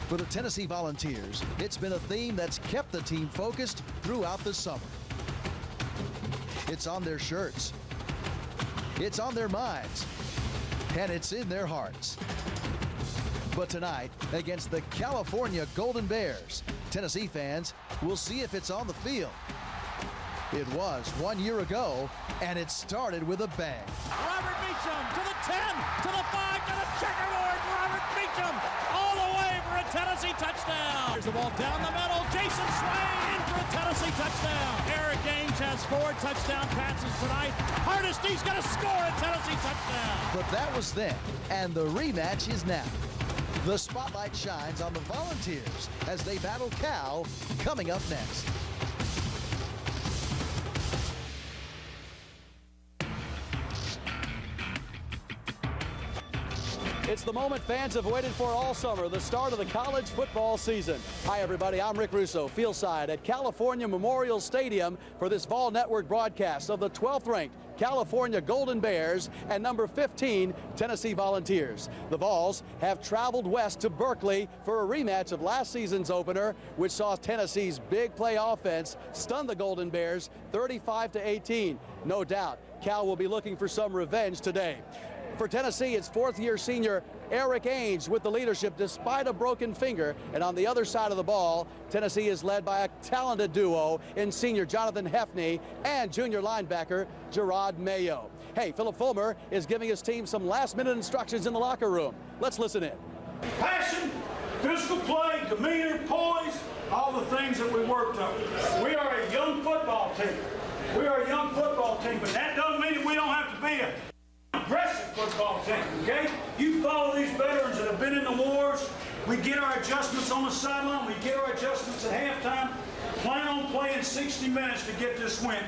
For the Tennessee Volunteers, it's been a theme that's kept the team focused throughout the summer. It's on their shirts, it's on their minds, and it's in their hearts. But tonight, against the California Golden Bears, Tennessee fans will see if it's on the field. It was 1 year ago, and it started with a bang. Robert Meacham to the 10, to the 5, to the checkerboard. Robert Meacham all the way for a Tennessee touchdown. Here's the ball down the middle. Jason Swain for a Tennessee touchdown. Eric Ainge has 4 touchdown passes tonight. Hardesty's going to score a Tennessee touchdown. But that was then, and the rematch is now. The spotlight shines on the Volunteers as they battle Cal, coming up next. It's the moment fans have waited for all summer, the start of the college football season. Hi, everybody. I'm Rick Russo, fieldside at California Memorial Stadium for this Vol Network broadcast of the 12th-ranked California Golden Bears and number 15 Tennessee Volunteers. The Vols have traveled west to Berkeley for a rematch of last season's opener, which saw Tennessee's big play offense stun the Golden Bears 35-18. No doubt, Cal will be looking for some revenge today. For Tennessee, it's fourth-year senior Eric Ainge with the leadership despite a broken finger. And on the other side of the ball, Tennessee is led by a talented duo in senior Jonathan Hefney and junior linebacker Gerard Mayo. Hey, Philip Fulmer is giving his team some last-minute instructions in the locker room. Let's listen in. Passion, physical play, demeanor, poise, all the things that we worked on. We are a young football team. We are a young football team, but that doesn't mean that we don't have to be a aggressive football team, okay? You follow these veterans that have been in the wars. We get our adjustments on the sideline. We get our adjustments at halftime. Plan on playing 60 minutes to get this win.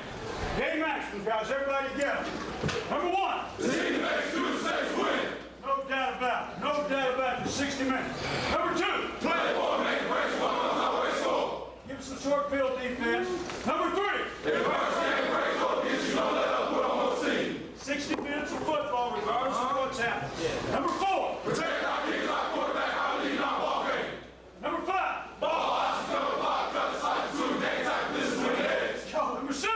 Game action, guys. Everybody together. Number 1. The team makes 2 mistakes win. No doubt about it. No doubt about it. 60 minutes. Number 2. Play the ball, make the breaks, one on the way score. Give us a short field defense. Number 3. If the first game breaks, don't get you, don't let up, put on the team. 60 minutes of football, regardless of what's happening. Yeah. Number 4. Protect our knees, our quarterback, our lead, our ball game. Number 5. Ball options, number 5, cut the side, 2, game time, this is when it is. Number 6.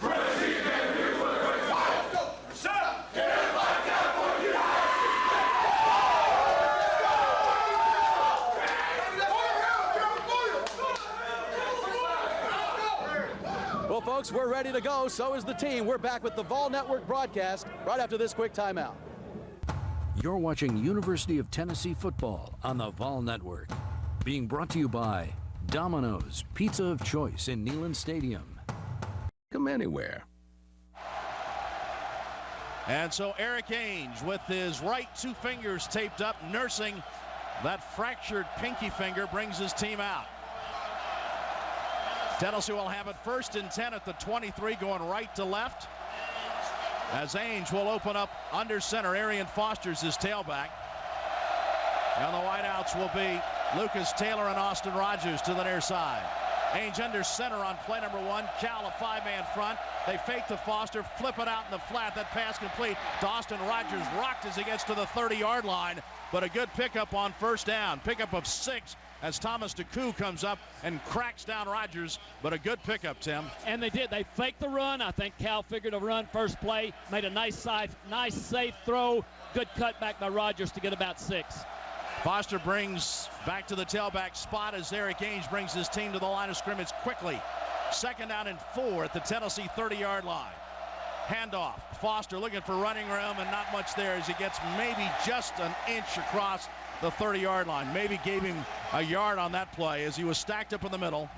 Press the game, here for the great fight. Let's go. 7. Get everybody down for you. Well, folks, we're ready to go. So is the team. We're back with the Vol Network broadcast right after this quick timeout. You're watching University of Tennessee football on the Vol Network. Being brought to you by Domino's, pizza of choice in Neyland Stadium. Come anywhere. And so Eric Ainge with his right 2 fingers taped up, nursing that fractured pinky finger, brings his team out. Tennessee will have it 1st and 10 at the 23, going right to left. As Ainge will open up under center. Arian Foster's his tailback. And the wideouts will be Lucas Taylor and Austin Rogers to the near side. Ainge under center on play number 1. Cal a 5-man front. They fake to Foster, flip it out in the flat. That pass complete to Austin Rogers. Rocked as he gets to the 30-yard line. But a good pickup on 1st down. Pickup of 6 as Thomas DeCou comes up and cracks down Rogers. But a good pickup, Tim. And they did. They faked the run. I think Cal figured a run first play. Made a nice safe throw. Good cutback by Rogers to get about 6. Foster brings back to the tailback spot as Eric Ainge brings his team to the line of scrimmage quickly. 2nd down and 4 at the Tennessee 30-yard line. Handoff. Foster looking for running room and not much there as he gets maybe just an inch across the 30-yard line. Maybe gave him a yard on that play as he was stacked up in the middle.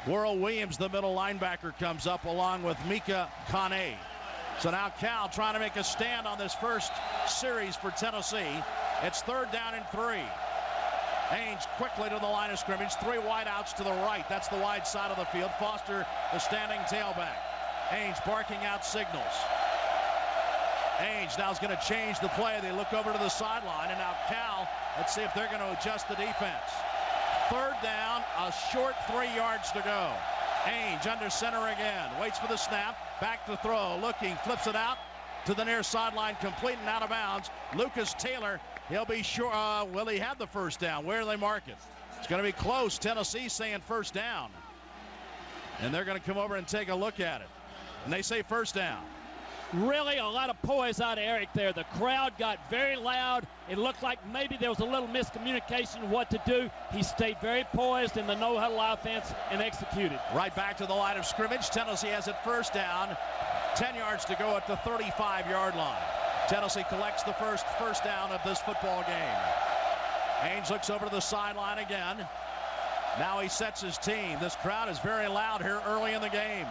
Worrell Williams, the middle linebacker, comes up along with Mika Kane. So now Cal trying to make a stand on this first series for Tennessee. It's 3rd down and 3. Ainge quickly to the line of scrimmage. 3 wideouts to the right. That's the wide side of the field. Foster, the standing tailback. Ainge barking out signals. Ainge now is going to change the play. They look over to the sideline, and now Cal, let's see if they're going to adjust the defense. 3rd down, a short 3 yards to go. Ainge under center again. Waits for the snap. Back to throw. Looking. Flips it out to the near sideline. Complete and out of bounds. Lucas Taylor. He'll be sure. Well, he had the 1st down. Where do they mark it? It's going to be close. Tennessee saying first down. And they're going to come over and take a look at it. And they say first down. Really a lot of poise out of Eric there. The crowd got very loud. It looked like maybe there was a little miscommunication of what to do. He stayed very poised in the no-huddle offense and executed. Right back to the line of scrimmage. Tennessee has it first down. 10 yards to go at the 35-yard line. Tennessee collects the first down of this football game. Haynes looks over to the sideline again. Now he sets his team. This crowd is very loud here early in the game.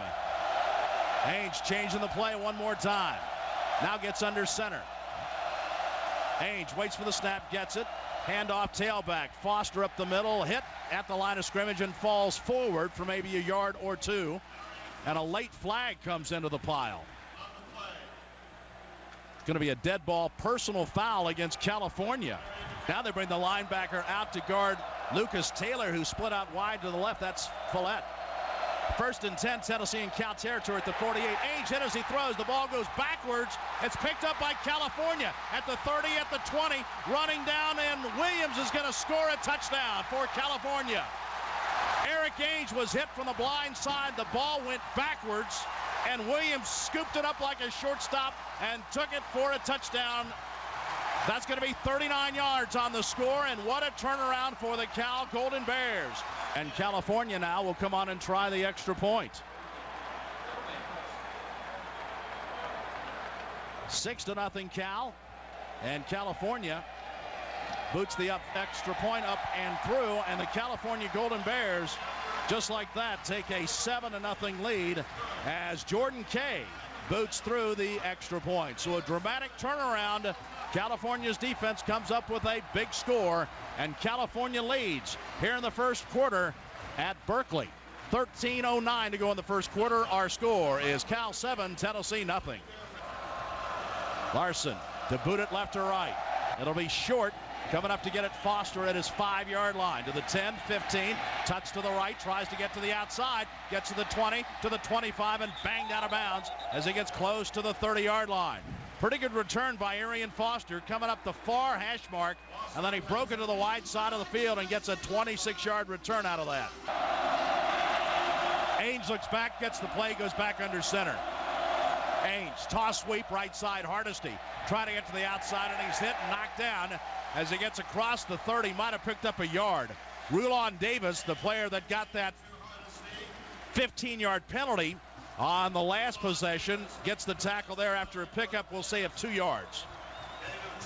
Haynes changing the play one more time. Now gets under center. Haynes waits for the snap, gets it. Handoff tailback. Foster up the middle, hit at the line of scrimmage and falls forward for maybe a yard or two. And a late flag comes into the pile. It's going to be a dead ball personal foul against California. Now they bring the linebacker out to guard Lucas Taylor, who split out wide to the left. That's Follett. First and 10, Tennessee in Cal territory at the 48. Ainge hit as he throws. The ball goes backwards. It's picked up by California at the 30, at the 20. Running down, and Williams is going to score a touchdown for California. Eric Ainge was hit from the blind side. The ball went backwards, and Williams scooped it up like a shortstop and took it for a touchdown. That's going to be 39 yards on the score, and what a turnaround for the Cal Golden Bears. And California now will come on and try the extra point. 6-0 Cal, and California boots the extra point up and through, and the California Golden Bears, just like that, take a 7-0 lead as Jordan Kay boots through the extra point. So a dramatic turnaround. California's defense comes up with a big score, and California leads here in the first quarter at Berkeley. 13:09 to go in the first quarter. Our score is Cal 7, Tennessee nothing. Larson to boot it left or right. It'll be short. Coming up to get it, Foster at his 5-yard line to the 10, 15, tucks to the right, tries to get to the outside, gets to the 20, to the 25, and banged out of bounds as he gets close to the 30-yard line. Pretty good return by Arian Foster, coming up the far hash mark, and then he broke it to the wide side of the field and gets a 26-yard return out of that. Ainge looks back, gets the play, goes back under center. Ainge, toss sweep, right side, Hardesty trying to get to the outside, and he's hit and knocked down as he gets across the 30. Might have picked up a yard. Rulon Davis, the player that got that 15-yard penalty on the last possession, gets the tackle there after a pickup, we'll say, of 2 yards.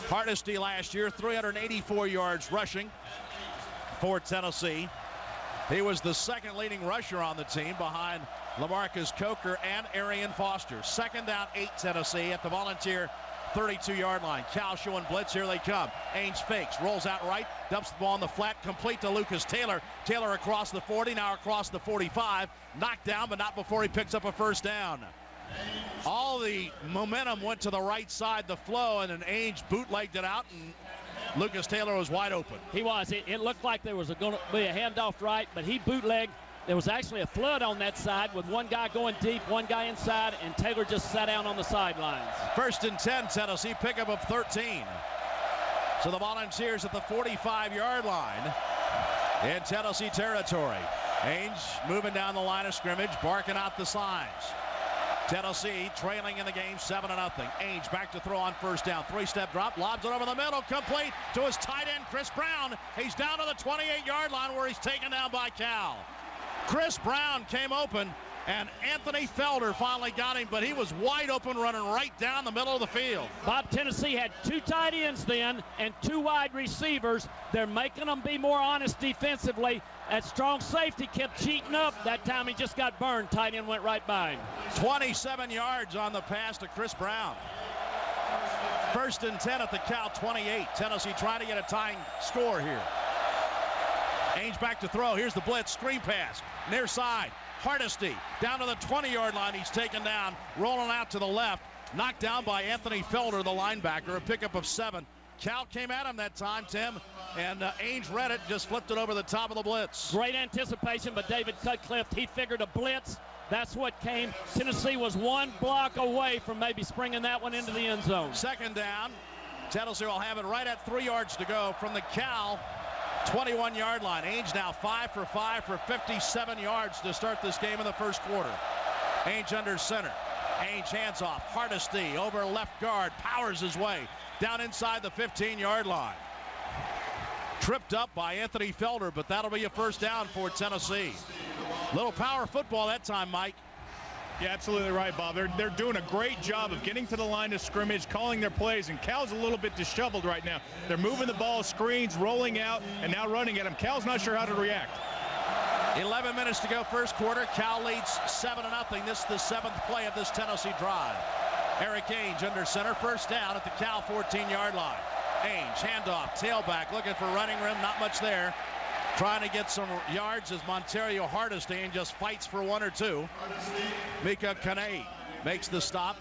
Hardesty last year, 384 yards rushing for Tennessee. He was the second leading rusher on the team behind LaMarcus Coker and Arian Foster. 2nd down, 8 Tennessee at the Volunteer 32-yard line. Cal showing blitz. Here they come. Ainge fakes, rolls out right, dumps the ball on the flat, complete to Lucas Taylor. Taylor across the 40, now across the 45. Knocked down, but not before he picks up a first down. All the momentum went to the right side, the flow, and then Ainge bootlegged it out, and Lucas Taylor was wide open. He was. It looked like there was going to be a handoff right, but he bootlegged. There was actually a flood on that side with one guy going deep, one guy inside, and Taylor just sat down on the sidelines. 1st and 10, Tennessee, pickup of 13. So the Volunteers at the 45-yard line in Tennessee territory. Ainge moving down the line of scrimmage, barking out the signs. Tennessee trailing in the game 7-0. Ainge back to throw on first down. 3-step drop, lobs it over the middle, complete to his tight end, Chris Brown. He's down to the 28-yard line where he's taken down by Cal. Chris Brown came open, and Anthony Felder finally got him, but he was wide open running right down the middle of the field. Bob, Tennessee had 2 tight ends then and 2 wide receivers. They're making them be more honest defensively. That strong safety kept cheating up. That time he just got burned. Tight end went right by him. 27 yards on the pass to Chris Brown. 1st and 10 at the Cal 28. Tennessee trying to get a tying score here. Ainge back to throw. Here's the blitz. Screen pass. Near side. Hardesty down to the 20-yard line. He's taken down. Rolling out to the left. Knocked down by Anthony Felder, the linebacker. A pickup of 7. Cal came at him that time, Tim, and Ainge read it, just flipped it over the top of the blitz. Great anticipation, but David Cutcliffe, he figured a blitz. That's what came. Tennessee was 1 block away from maybe springing that one into the end zone. 2nd down. Tennessee will have it right at 3 yards to go from the Cal 21-yard line. Ainge now 5 for 5 for 57 yards to start this game in the first quarter. Ainge under center. Ainge hands off. Hardesty over left guard. Powers his way down inside the 15-yard line. Tripped up by Anthony Felder, but that'll be a first down for Tennessee. Little power football that time, Mike. Yeah, absolutely right, Bob. They're doing a great job of getting to the line of scrimmage, calling their plays, and Cal's a little bit disheveled right now. They're moving the ball, screens, rolling out, and now running at him. Cal's not sure how to react. 11 minutes to go first quarter. Cal leads 7-0. This is the 7th play of this Tennessee drive. Eric Ainge under center, first down at the Cal 14-yard line. Ainge, handoff, tailback, looking for running room, not much there. Trying to get some yards as Montario Hardesty just fights for 1 or 2. Mika Kane makes the stop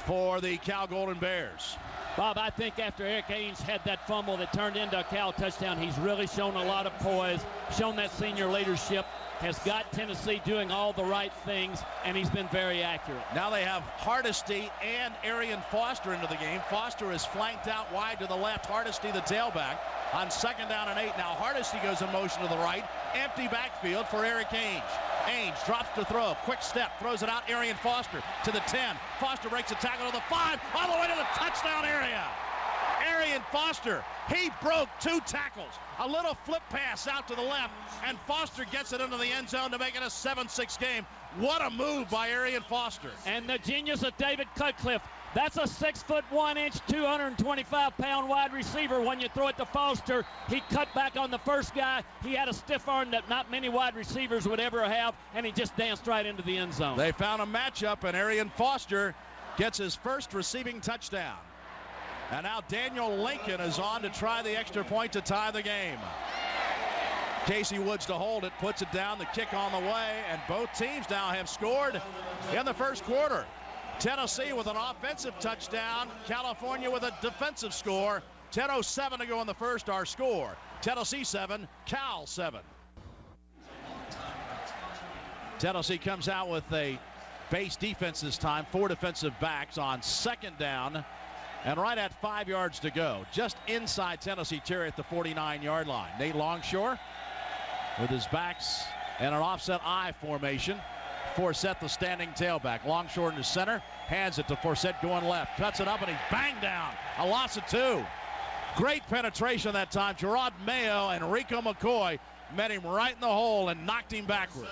for the Cal Golden Bears. Bob, I think after Eric Ainge had that fumble that turned into a Cal touchdown, he's really shown a lot of poise, shown that senior leadership, has got Tennessee doing all the right things, and he's been very accurate. Now they have Hardesty and Arian Foster into the game. Foster is flanked out wide to the left. Hardesty, the tailback, on 2nd down and 8. Now Hardesty goes in motion to the right. Empty backfield for Eric Ainge. Ainge drops to throw. Quick step. Throws it out. Arian Foster to the 10. Foster breaks a tackle to the 5. All the way to the touchdown area. Arian Foster, he broke 2 tackles. A little flip pass out to the left, and Foster gets it into the end zone to make it a 7-6 game. What a move by Arian Foster. And the genius of David Cutcliffe. That's a 6'1", 225-pound wide receiver. When you throw it to Foster, he cut back on the first guy. He had a stiff arm that not many wide receivers would ever have, and he just danced right into the end zone. They found a matchup, and Arian Foster gets his first receiving touchdown. And now Daniel Lincoln is on to try the extra point to tie the game. Casey Woods to hold it, puts it down, the kick on the way, and both teams now have scored in the first quarter. Tennessee with an offensive touchdown, California with a defensive score. 10:07 to go in the first, our score. Tennessee 7, Cal 7. Tennessee comes out with a base defense this time, 4 defensive backs on 2nd down. And right at 5 yards to go, just inside Tennessee territory at the 49-yard line. Nate Longshore with his backs and an offset I formation. Forsett, the standing tailback. Longshore in the center, hands it to Forsett going left. Cuts it up, and he's banged down. A loss of 2. Great penetration that time. Gerard Mayo and Rico McCoy met him right in the hole and knocked him backwards.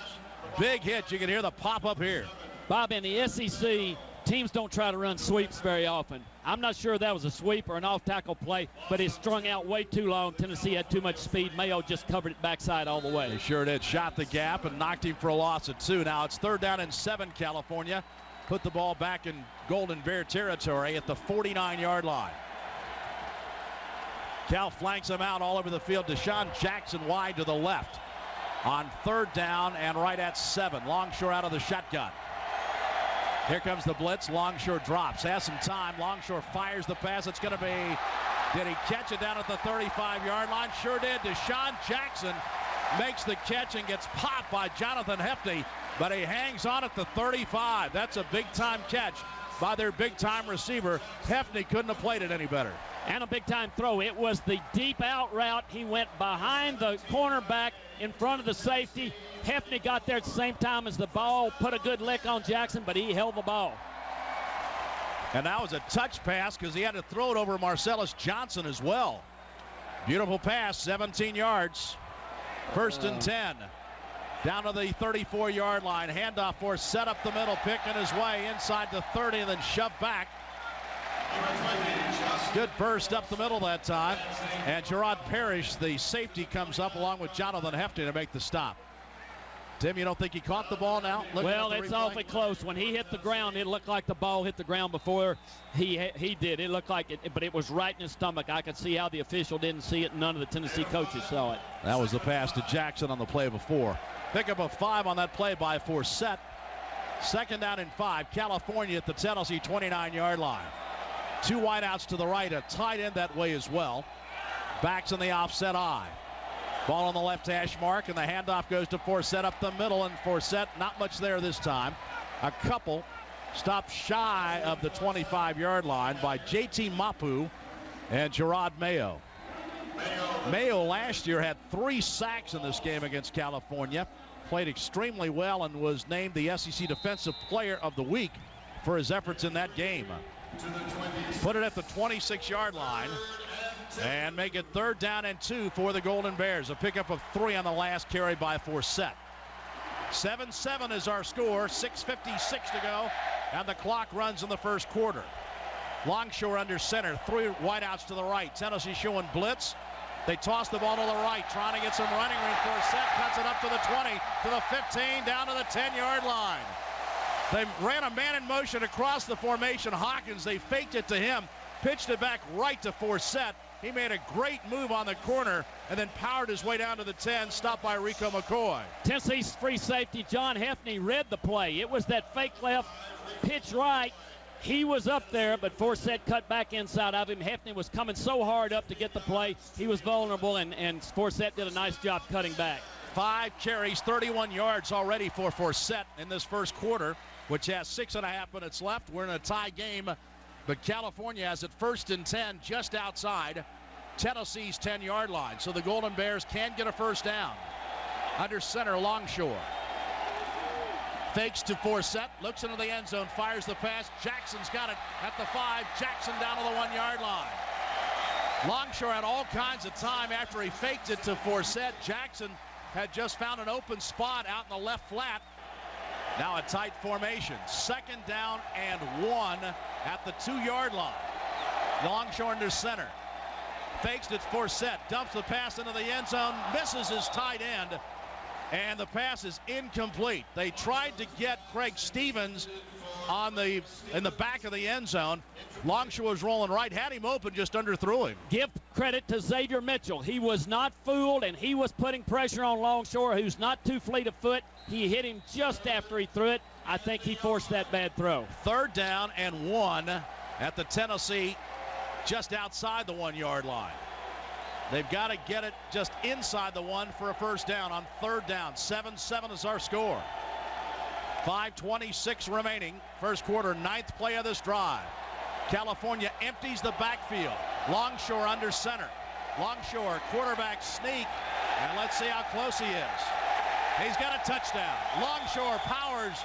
Big hit. You can hear the pop up here. Bob, in the SEC, teams don't try to run sweeps very often. I'm not sure that was a sweep or an off-tackle play, but it strung out way too long. Tennessee had too much speed. Mayo just covered it backside all the way. They sure did. Shot the gap and knocked him for a loss of 2. Now it's 3rd down and 7, California. Put the ball back in Golden Bear territory at the 49-yard line. Cal flanks him out all over the field. Deshaun Jackson wide to the left on 3rd down and right at 7. Longshore out of the shotgun. Here comes the blitz. Longshore drops. Has some time. Longshore fires the pass. It's going to be, did he catch it down at the 35-yard line? Sure did. Deshaun Jackson makes the catch and gets popped by Jonathan Hefty, but he hangs on at the 35. That's a big-time catch by their big-time receiver. Hefty couldn't have played it any better. And a big-time throw. It was the deep out route. He went behind the cornerback in front of the safety. Hefty got there at the same time as the ball, put a good lick on Jackson, but he held the ball. And that was a touch pass because he had to throw it over Marcellus Johnson as well. Beautiful pass, 17 yards. 1st and 10. Down to the 34-yard line. Handoff for set up the middle, picking his way inside the 30 and then shoved back. Good burst up the middle that time. And Gerard Parrish, the safety, comes up along with Jonathan Hefty to make the stop. Tim, you don't think he caught the ball now? Well, it's awfully close. When he hit the ground, it looked like the ball hit the ground before he did. It looked like it, but it was right in his stomach. I could see how the official didn't see it, and none of the Tennessee coaches saw it. That was the pass to Jackson on the play before. Pick up a 5 on that play by Forsett. 2nd down and 5. California at the Tennessee 29-yard line. 2 wideouts to the right, a tight end that way as well. Backs in the offset I. Ball on the left hash mark, and the handoff goes to Forsett up the middle, and Forsett not much there this time. A couple stopped shy of the 25-yard line by J.T. Mapu and Gerard Mayo. Mayo last year had 3 sacks in this game against California. Played extremely well and was named the SEC Defensive Player of the Week for his efforts in that game. Put it at the 26-yard line and make it 3rd down and 2 for the Golden Bears. A pickup of 3 on the last carry by Forsett. 7-7 is our score. 6:56 to go, and the clock runs in the first quarter. Longshore under center. 3 wideouts to the right. Tennessee showing blitz. They toss the ball to the right, trying to get some running room. Forsett cuts it up to the 20, to the 15, down to the 10-yard line. They ran a man in motion across the formation. Hawkins, they faked it to him, pitched it back right to Forsett. He made a great move on the corner and then powered his way down to the 10, stopped by Rico McCoy. Tennessee's free safety, John Hefney, read the play. It was that fake left, pitch right. He was up there, but Forsett cut back inside of him. Hefney was coming so hard up to get the play. He was vulnerable, and Forsett did a nice job cutting back. 5 carries, 31 yards already for Forsett in this first quarter, which has 6.5 minutes left. We're in a tie game, but California has it 1st and 10 just outside Tennessee's 10-yard line. So the Golden Bears can get a first down. Under center, Longshore. Fakes to Forsett, looks into the end zone, fires the pass. Jackson's got it at the 5. Jackson down to the 1-yard line. Longshore had all kinds of time after he faked it to Forsett. Jackson had just found an open spot out in the left flat. Now a tight formation. 2nd down and 1 at the 2-yard line. Longshore under center. Fakes it, Forsett dumps the pass into the end zone, misses his tight end, and the pass is incomplete. They tried to get Craig Stevens in the back of the end zone. Longshore was rolling right, had him open, just underthrew him. Give credit to Xavier Mitchell. He was not fooled, and he was putting pressure on Longshore, who's not too fleet of foot. He hit him just after he threw it. I think he forced that bad throw. 3rd down and 1 at the Tennessee, just outside the 1-yard line. They've got to get it just inside the 1 for a first down on 3rd down. 7-7 is our score. 5:26 remaining. First quarter, 9th play of this drive. California empties the backfield. Longshore under center. Longshore, quarterback sneak, and let's see how close he is. He's got a touchdown. Longshore powers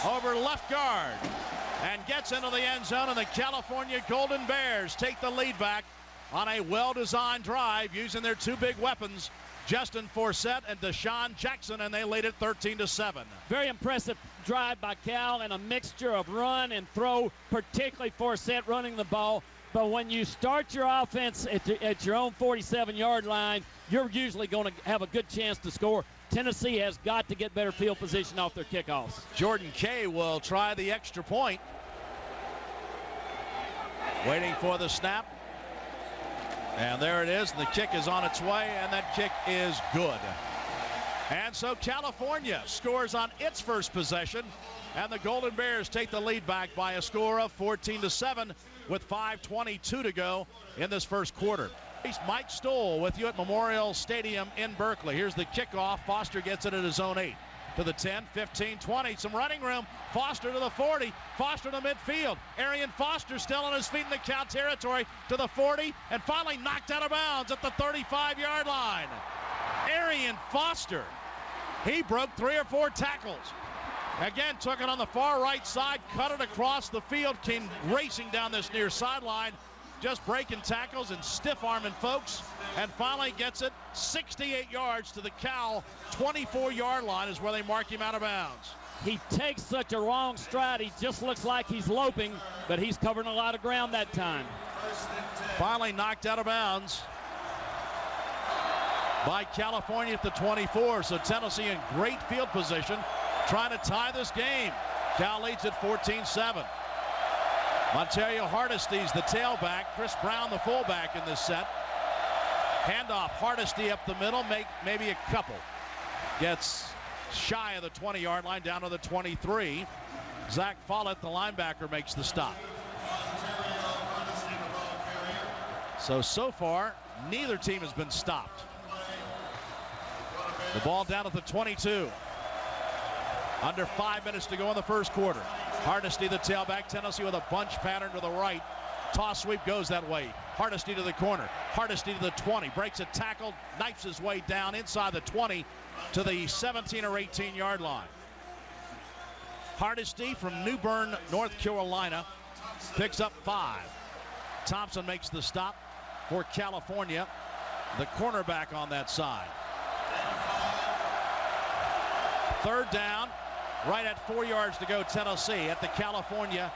over left guard and gets into the end zone, and the California Golden Bears take the lead back on a well-designed drive using their 2 big weapons, Justin Forsett and Deshaun Jackson, and they lead it 13-7. Very impressive drive by Cal, and a mixture of run and throw, particularly Forsett running the ball. But when you start your offense at your own 47-yard line, you're usually going to have a good chance to score. Tennessee has got to get better field position off their kickoffs. Jordan Kay will try the extra point. Waiting for the snap. And there it is. The kick is on its way, and that kick is good. And so California scores on its first possession, and the Golden Bears take the lead back by a score of 14-7 with 5:22 to go in this first quarter. Mike Stoll with you at Memorial Stadium in Berkeley. Here's the kickoff. Foster gets it at his own 8. To the 10, 15, 20. Some running room. Foster to the 40. Foster to midfield. Arian Foster still on his feet in the Cal territory to the 40, and finally knocked out of bounds at the 35-yard line. Arian Foster, he broke 3 or 4 tackles. Again, took it on the far right side, cut it across the field, came racing down this near sideline, just breaking tackles and stiff-arming folks, and finally gets it 68 yards to the Cal 24-yard line is where they mark him out of bounds. He takes such a long stride, he just looks like he's loping, but he's covering a lot of ground that time. Finally knocked out of bounds by California at the 24, so Tennessee in great field position, trying to tie this game. Cal leads at 14-7. Montario Hardesty's the tailback. Chris Brown the fullback in this set. Handoff, Hardesty up the middle, maybe a couple. Gets shy of the 20-yard line, down to the 23. Zach Follett, the linebacker, makes the stop. So far, neither team has been stopped. The ball down at the 22. Under 5 minutes to go in the first quarter. Hardesty, the tailback. Tennessee with a bunch pattern to the right. Toss sweep goes that way. Hardesty to the corner. Hardesty to the 20. Breaks a tackle. Knifes his way down inside the 20 to the 17 or 18-yard line. Hardesty from New Bern, North Carolina, picks up 5. Thompson makes the stop for California, the cornerback on that side. Third down, right at 4 yards to go, Tennessee at the California.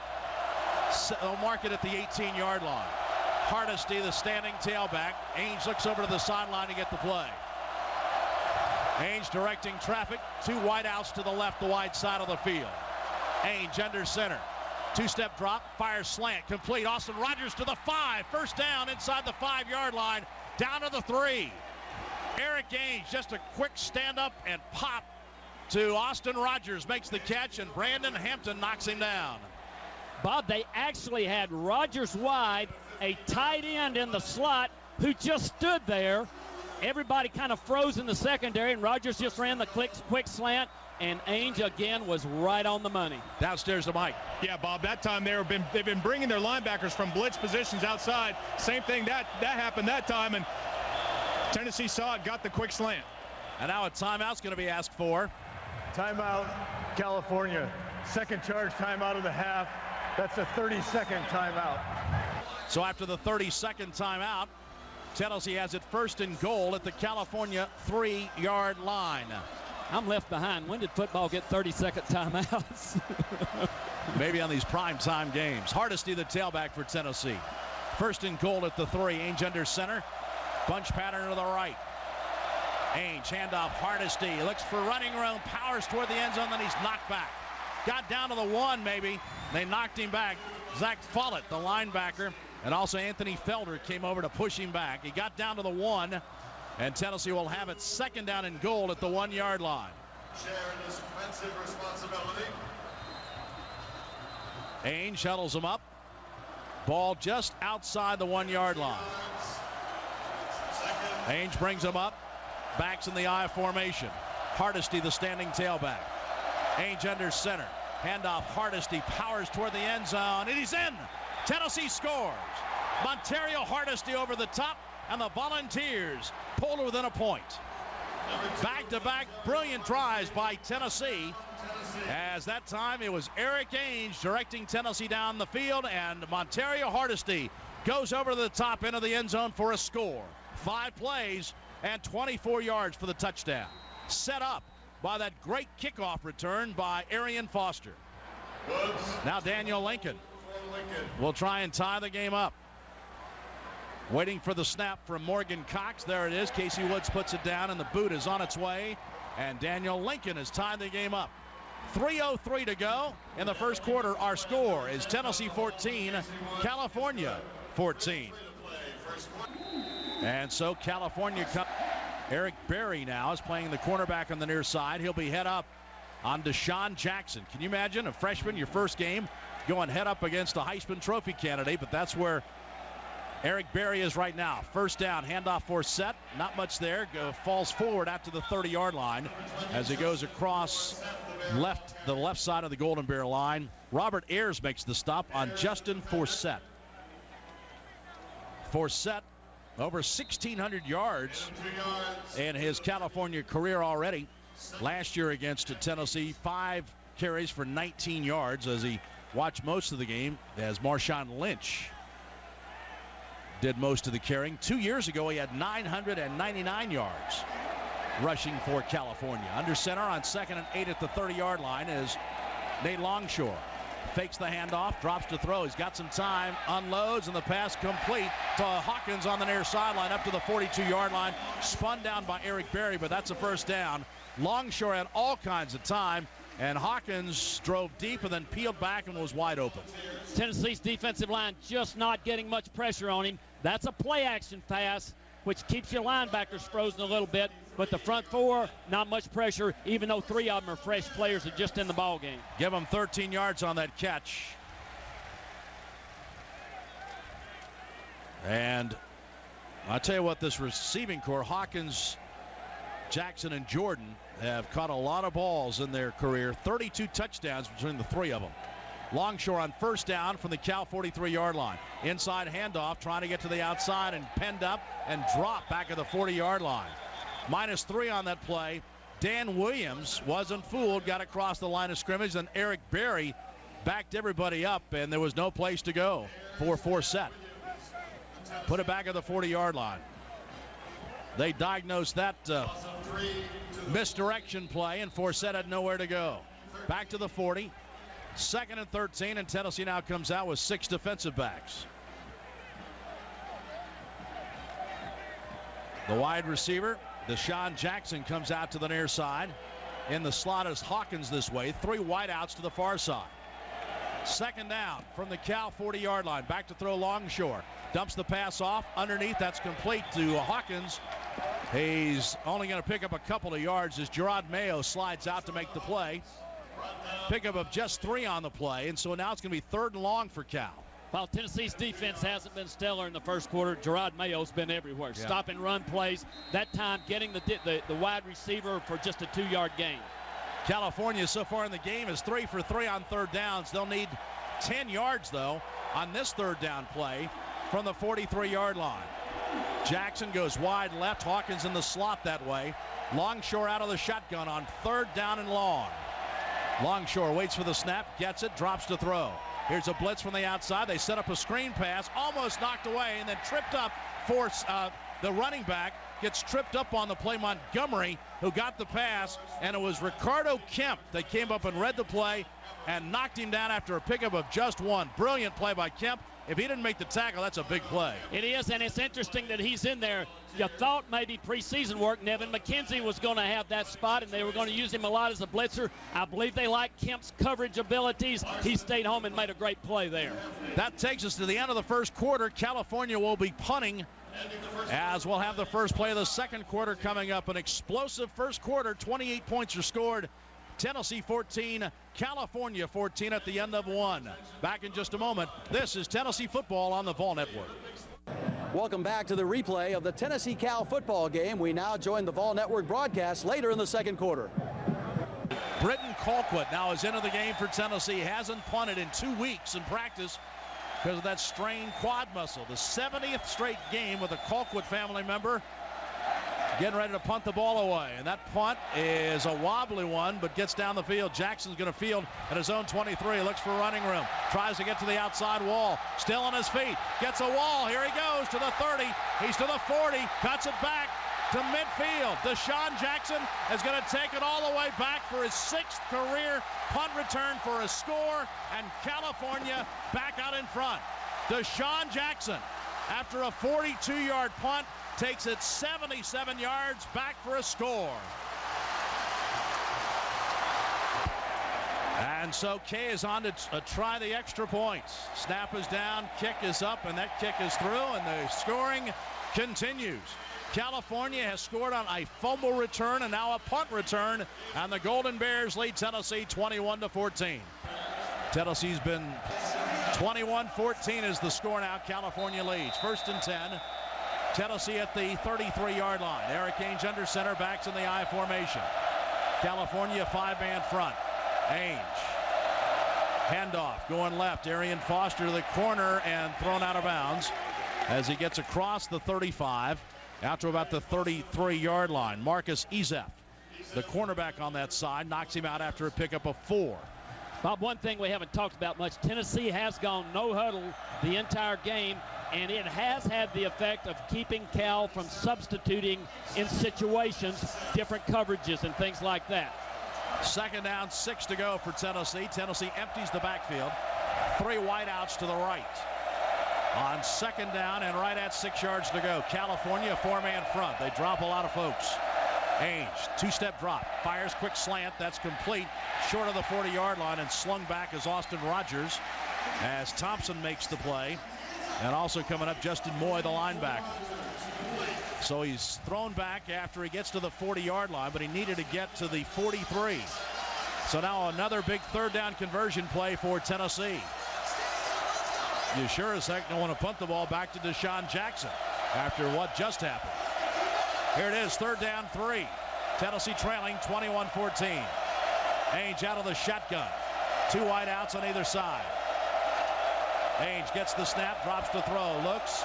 They'll mark it at the 18-yard line. Hardesty, the standing tailback. Ainge looks over to the sideline to get the play. Ainge directing traffic. 2 wideouts to the left, the wide side of the field. Ainge under center. 2-step drop, fires slant, complete. Austin Rogers to the 5. First down inside the 5-yard line, down to the 3. Eric Ainge, just a quick stand up and pop to Austin Rogers, makes the catch, and Brandon Hampton knocks him down. Bob, they actually had Rogers wide, a tight end in the slot who just stood there. Everybody kind of froze in the secondary, and Rogers just ran the quick slant, and Ainge again was right on the money. Downstairs to Mike. Yeah, Bob, that time they've been bringing their linebackers from blitz positions outside. Same thing that happened that time, and Tennessee saw it, got the quick slant. And now a timeout's going to be asked for. Timeout, California. Second charge timeout of the half. That's a 30-second timeout. So after the 30-second timeout, Tennessee has it first and goal at the California 3-yard line. I'm left behind. When did football get 30-second timeouts? Maybe on these primetime games. Hardesty, the tailback for Tennessee. First and goal at the 3. Ainge under center. Bunch pattern to the right. Ainge, handoff, Hardesty. He looks for running room, powers toward the end zone, then he's knocked back. Got down to the 1, maybe. They knocked him back. Zach Follett, the linebacker, and also Anthony Felder came over to push him back. He got down to the 1, and Tennessee will have it second down and goal at the 1-yard line. Share this offensive responsibility. Ainge shuttles him up. Ball just outside the 1-yard line. Ainge brings him up. Backs in the I formation. Hardesty, the standing tailback. Ainge under center. Handoff, Hardesty powers toward the end zone, and he's in. Tennessee scores. Montario Hardesty over the top, and the Volunteers pulled within a point. Back-to-back brilliant drives by Tennessee, as that time it was Eric Ainge directing Tennessee down the field, and Montario Hardesty goes over to the top end of the end zone for a score. 5 plays and 24 yards for the touchdown. Set up by that great kickoff return by Arian Foster. Now Daniel Lincoln will try and tie the game up. Waiting for the snap from Morgan Cox. There it is. Casey Woods puts it down, and the boot is on its way. And Daniel Lincoln has tied the game up. 3:03 to go in the first quarter. Our score is Tennessee 14, California 14. And so California comes. Eric Berry now is playing the cornerback on the near side. He'll be head up on Deshaun Jackson. Can you imagine a freshman, your first game, going head up against a Heisman Trophy candidate? But that's where Eric Berry is right now. First down, handoff for Set. Not much there. Falls forward after the 30-yard line as he goes across the left side of the Golden Bear line. Robert Ayers makes the stop on Justin Forsett. Forsett, over 1,600 yards in his California career already. Last year against Tennessee, 5 carries for 19 yards as he watched most of the game as Marshawn Lynch did most of the carrying. 2 years ago, he had 999 yards rushing for California. Under center on 2nd and 8 at the 30-yard line is Nate Longshore. Fakes the handoff, drops to throw. He's got some time, unloads, and the pass complete to Hawkins on the near sideline up to the 42-yard line. Spun down by Eric Berry, but that's a first down. Longshore had all kinds of time, and Hawkins drove deep and then peeled back and was wide open. Tennessee's defensive line just not getting much pressure on him. That's a play-action pass, which keeps your linebackers frozen a little bit. But the front 4, not much pressure, even though 3 of them are fresh players and just in the ball game. Give them 13 yards on that catch. And I'll tell you what, this receiving core, Hawkins, Jackson, and Jordan have caught a lot of balls in their career. 32 touchdowns between the 3 of them. Longshore on first down from the Cal 43-yard line. Inside handoff, trying to get to the outside and penned up and dropped back at the 40-yard line. -3 on that play. Dan Williams wasn't fooled, got across the line of scrimmage, and Eric Berry backed everybody up, and there was no place to go for Forsett. Put it back at the 40-yard line. They diagnosed that misdirection play, and Forsett had nowhere to go. Back to the 40. 2nd and 13, and Tennessee now comes out with 6 defensive backs. The wide receiver, Deshaun Jackson, comes out to the near side. In the slot is Hawkins this way. 3 wideouts to the far side. 2nd down from the Cal 40-yard line. Back to throw Longshore. Dumps the pass off. Underneath, that's complete to Hawkins. He's only going to pick up a couple of yards as Gerard Mayo slides out to make the play. Pickup of just 3 on the play, and so now it's going to be 3rd and long for Cal. While Tennessee's defense hasn't been stellar in the first quarter, Gerard Mayo's been everywhere. Yeah. Stop and run plays. That time getting the wide receiver for just a 2-yard gain. California so far in the game is 3 for 3 on 3rd downs. They'll need 10 yards, though, on this 3rd down play from the 43-yard line. Jackson goes wide left. Hawkins in the slot that way. Longshore out of the shotgun on 3rd down and long. Longshore waits for the snap, gets it, drops to throw. Here's a blitz from the outside. They set up a screen pass, almost knocked away, and then tripped up for the running back. Gets tripped up on the play, Montgomery, who got the pass, and it was Ricardo Kemp that came up and read the play and knocked him down after a pickup of just 1. Brilliant play by Kemp. If he didn't make the tackle, that's a big play. It is, and it's interesting that he's in there. You thought maybe preseason work, Nevin McKenzie was going to have that spot, and they were going to use him a lot as a blitzer. I believe they like Kemp's coverage abilities. He stayed home and made a great play there. That takes us to the end of the first quarter. California will be punting, as we'll have the first play of the second quarter coming up. An explosive first quarter. 28 points are scored. Tennessee 14, California 14 at the end of 1. Back in just a moment. This is Tennessee football on the Vol Network. Welcome back to the replay of the Tennessee-Cal football game. We now join the Vol Network broadcast later in the second quarter. Britton Colquitt now is into the game for Tennessee. Hasn't punted in 2 weeks in practice because of that strained quad muscle. The 70th straight game with a Colquitt family member getting ready to punt the ball away. And that punt is a wobbly one, but gets down the field. Jackson's going to field at his own 23. Looks for running room. Tries to get to the outside wall. Still on his feet. Gets a wall. Here he goes to the 30. He's to the 40. Cuts it back to midfield. Deshaun Jackson is going to take it all the way back for his 6th career punt return for a score. And California back out in front. Deshaun Jackson, after a 42-yard punt, takes it 77 yards back for a score. And so Kay is on to try the extra points. Snap is down, kick is up, and that kick is through, and the scoring continues. California has scored on a fumble return and now a punt return, and the Golden Bears lead Tennessee 21-14. Tennessee's been 21-14 is the score now. California leads. 1st and 10. Tennessee at the 33-yard line. Eric Ainge under center, backs in the I formation. California 5-man front. Ainge. Handoff going left. Arian Foster to the corner and thrown out of bounds as he gets across the 35 out to about the 33-yard line. Marcus Ezef, the cornerback on that side, knocks him out after a pickup of 4. Bob, one thing we haven't talked about much, Tennessee has gone no huddle the entire game, and it has had the effect of keeping Cal from substituting in situations, different coverages and things like that. 2nd down, 6 to go for Tennessee. Tennessee empties the backfield. 3 wideouts to the right. On 2nd down and right at 6 yards to go. California 4-man front. They drop a lot of folks. Ainge, 2-step drop, fires quick slant, that's complete, short of the 40-yard line, and slung back is Austin Rogers as Thompson makes the play. And also coming up, Justin Moy, the linebacker. So he's thrown back after he gets to the 40-yard line, but he needed to get to the 43. So now another big 3rd down conversion play for Tennessee. You sure as heck don't want to punt the ball back to Deshaun Jackson after what just happened. Here it is, 3rd down, 3. Tennessee trailing 21-14. Ainge out of the shotgun. Two wide outs on either side. Ainge gets the snap, drops to throw, looks,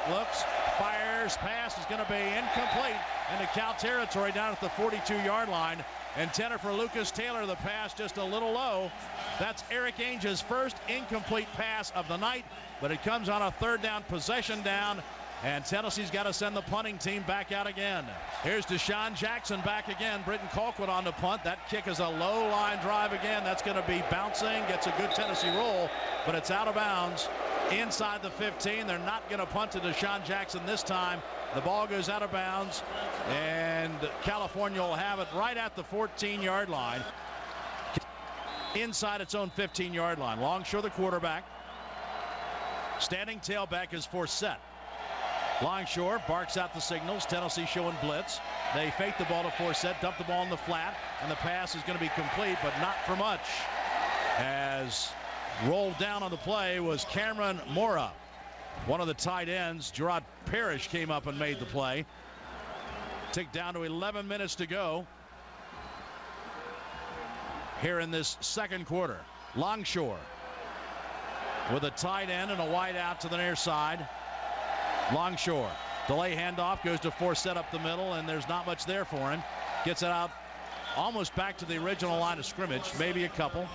fires, pass is going to be incomplete into Cal territory down at the 42-yard line. Intended for Lucas Taylor, the pass just a little low. That's Eric Ainge's first incomplete pass of the night, but it comes on a third down, possession down, and Tennessee's got to send the punting team back out again. Here's Deshaun Jackson back again. Britton Colquitt on the punt. That kick is a low line drive again. That's going to be bouncing, gets a good Tennessee roll, but it's out of bounds inside the 15. They're not going to punt to Deshaun Jackson this time. The ball goes out of bounds, and California will have it right at the 14-yard line. Inside its own 15-yard line. Longshore, the quarterback. Standing tailback is Forsett. Longshore barks out the signals. Tennessee showing blitz. They fake the ball to Forsett, dump the ball in the flat, and the pass is going to be complete, but not for much. As rolled down on the play was Cameron Mora. One of the tight ends, Gerard Parrish, came up and made the play. Tick down to 11 minutes to go here in this second quarter. Longshore with a tight end and a wide out to the near side. Longshore, delay handoff, goes to Forsett up the middle, and there's not much there for him. Gets it out almost back to the original line of scrimmage, maybe a couple.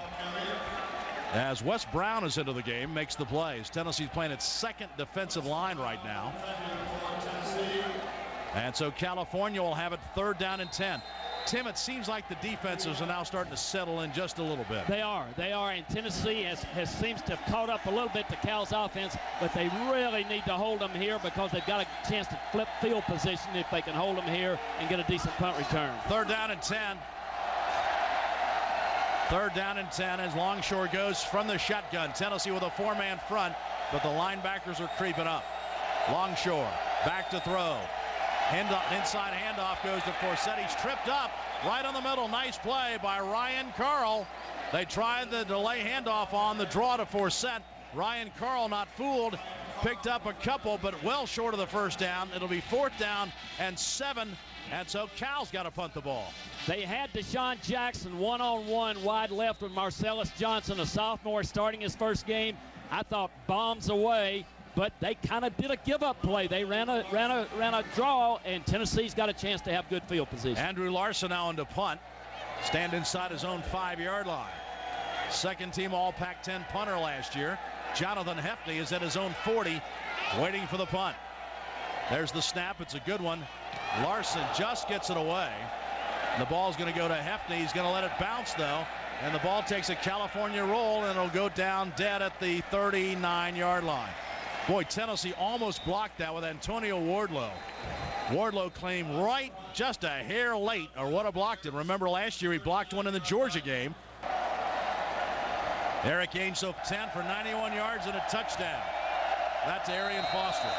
As Wes Brown is into the game, makes the plays. Tennessee's playing its second defensive line right now. And so California will have it third down and 10. Tim, it seems like the defenses are now starting to settle in just a little bit. They are, and Tennessee seems to have caught up a little bit to Cal's offense, but they really need to hold them here because they've got a chance to flip field position if they can hold them here and get a decent punt return. Third down and 10. Third down and 10 as Longshore goes from the shotgun. Tennessee with a four-man front, but the linebackers are creeping up. Longshore back to throw. Inside handoff goes to Forsett. He's tripped up right on the middle. Nice play by Ryan Carl. They tried the delay handoff on the draw to Forsett. Ryan Carl not fooled. Picked up a couple, but well short of the first down. It'll be fourth down and 7. And so Cal's got to punt the ball. They had Deshaun Jackson one-on-one wide left with Marcellus Johnson, a sophomore, starting his first game. I thought bombs away, but they kind of did a give-up play. They ran a draw, and Tennessee's got a chance to have good field position. Andrew Larson now into punt. Stand inside his own 5-yard line. Second team All Pac-10 punter last year. Jonathan Hefney is at his own 40, waiting for the punt. There's the snap. It's a good one. Larson just gets it away. The ball's going to go to Hefney. He's going to let it bounce, though. And the ball takes a California roll, and it'll go down dead at the 39-yard line. Boy, Tennessee almost blocked that with Antonio Wardlow. Wardlow claimed right just a hair late, or would have blocked it. Remember last year he blocked one in the Georgia game. Eric Ainge, so 10 for 91 yards and a touchdown. That's Arian Foster.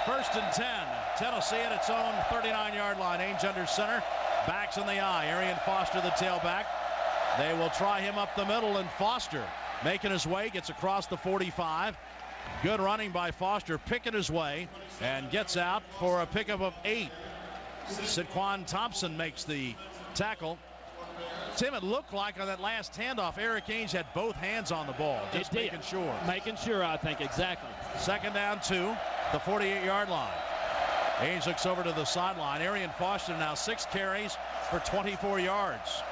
First and 10. Tennessee at its own 39-yard line. Ainge under center. Backs in the eye. Arian Foster, the tailback. They will try him up the middle, and Foster making his way, gets across the 45. Good running by Foster, picking his way, and gets out for a pickup of 8. Saquon Thompson makes the tackle. Tim, it looked like on that last handoff, Eric Ainge had both hands on the ball, just making sure. Making sure, I think, exactly. Second down 2, the 48-yard line. Ainge looks over to the sideline. Arian Foster now 6 carries for 24 yards.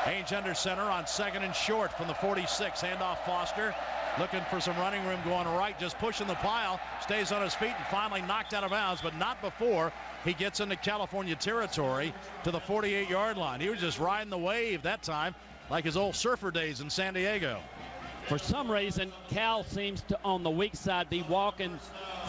Ainge under center on second and short from the 46. Handoff Foster. Looking for some running room going right, just pushing the pile, stays on his feet and finally knocked out of bounds, but not before he gets into California territory to the 48-yard line. He was just riding the wave that time like his old surfer days in San Diego. For some reason, Cal seems to, on the weak side, be walking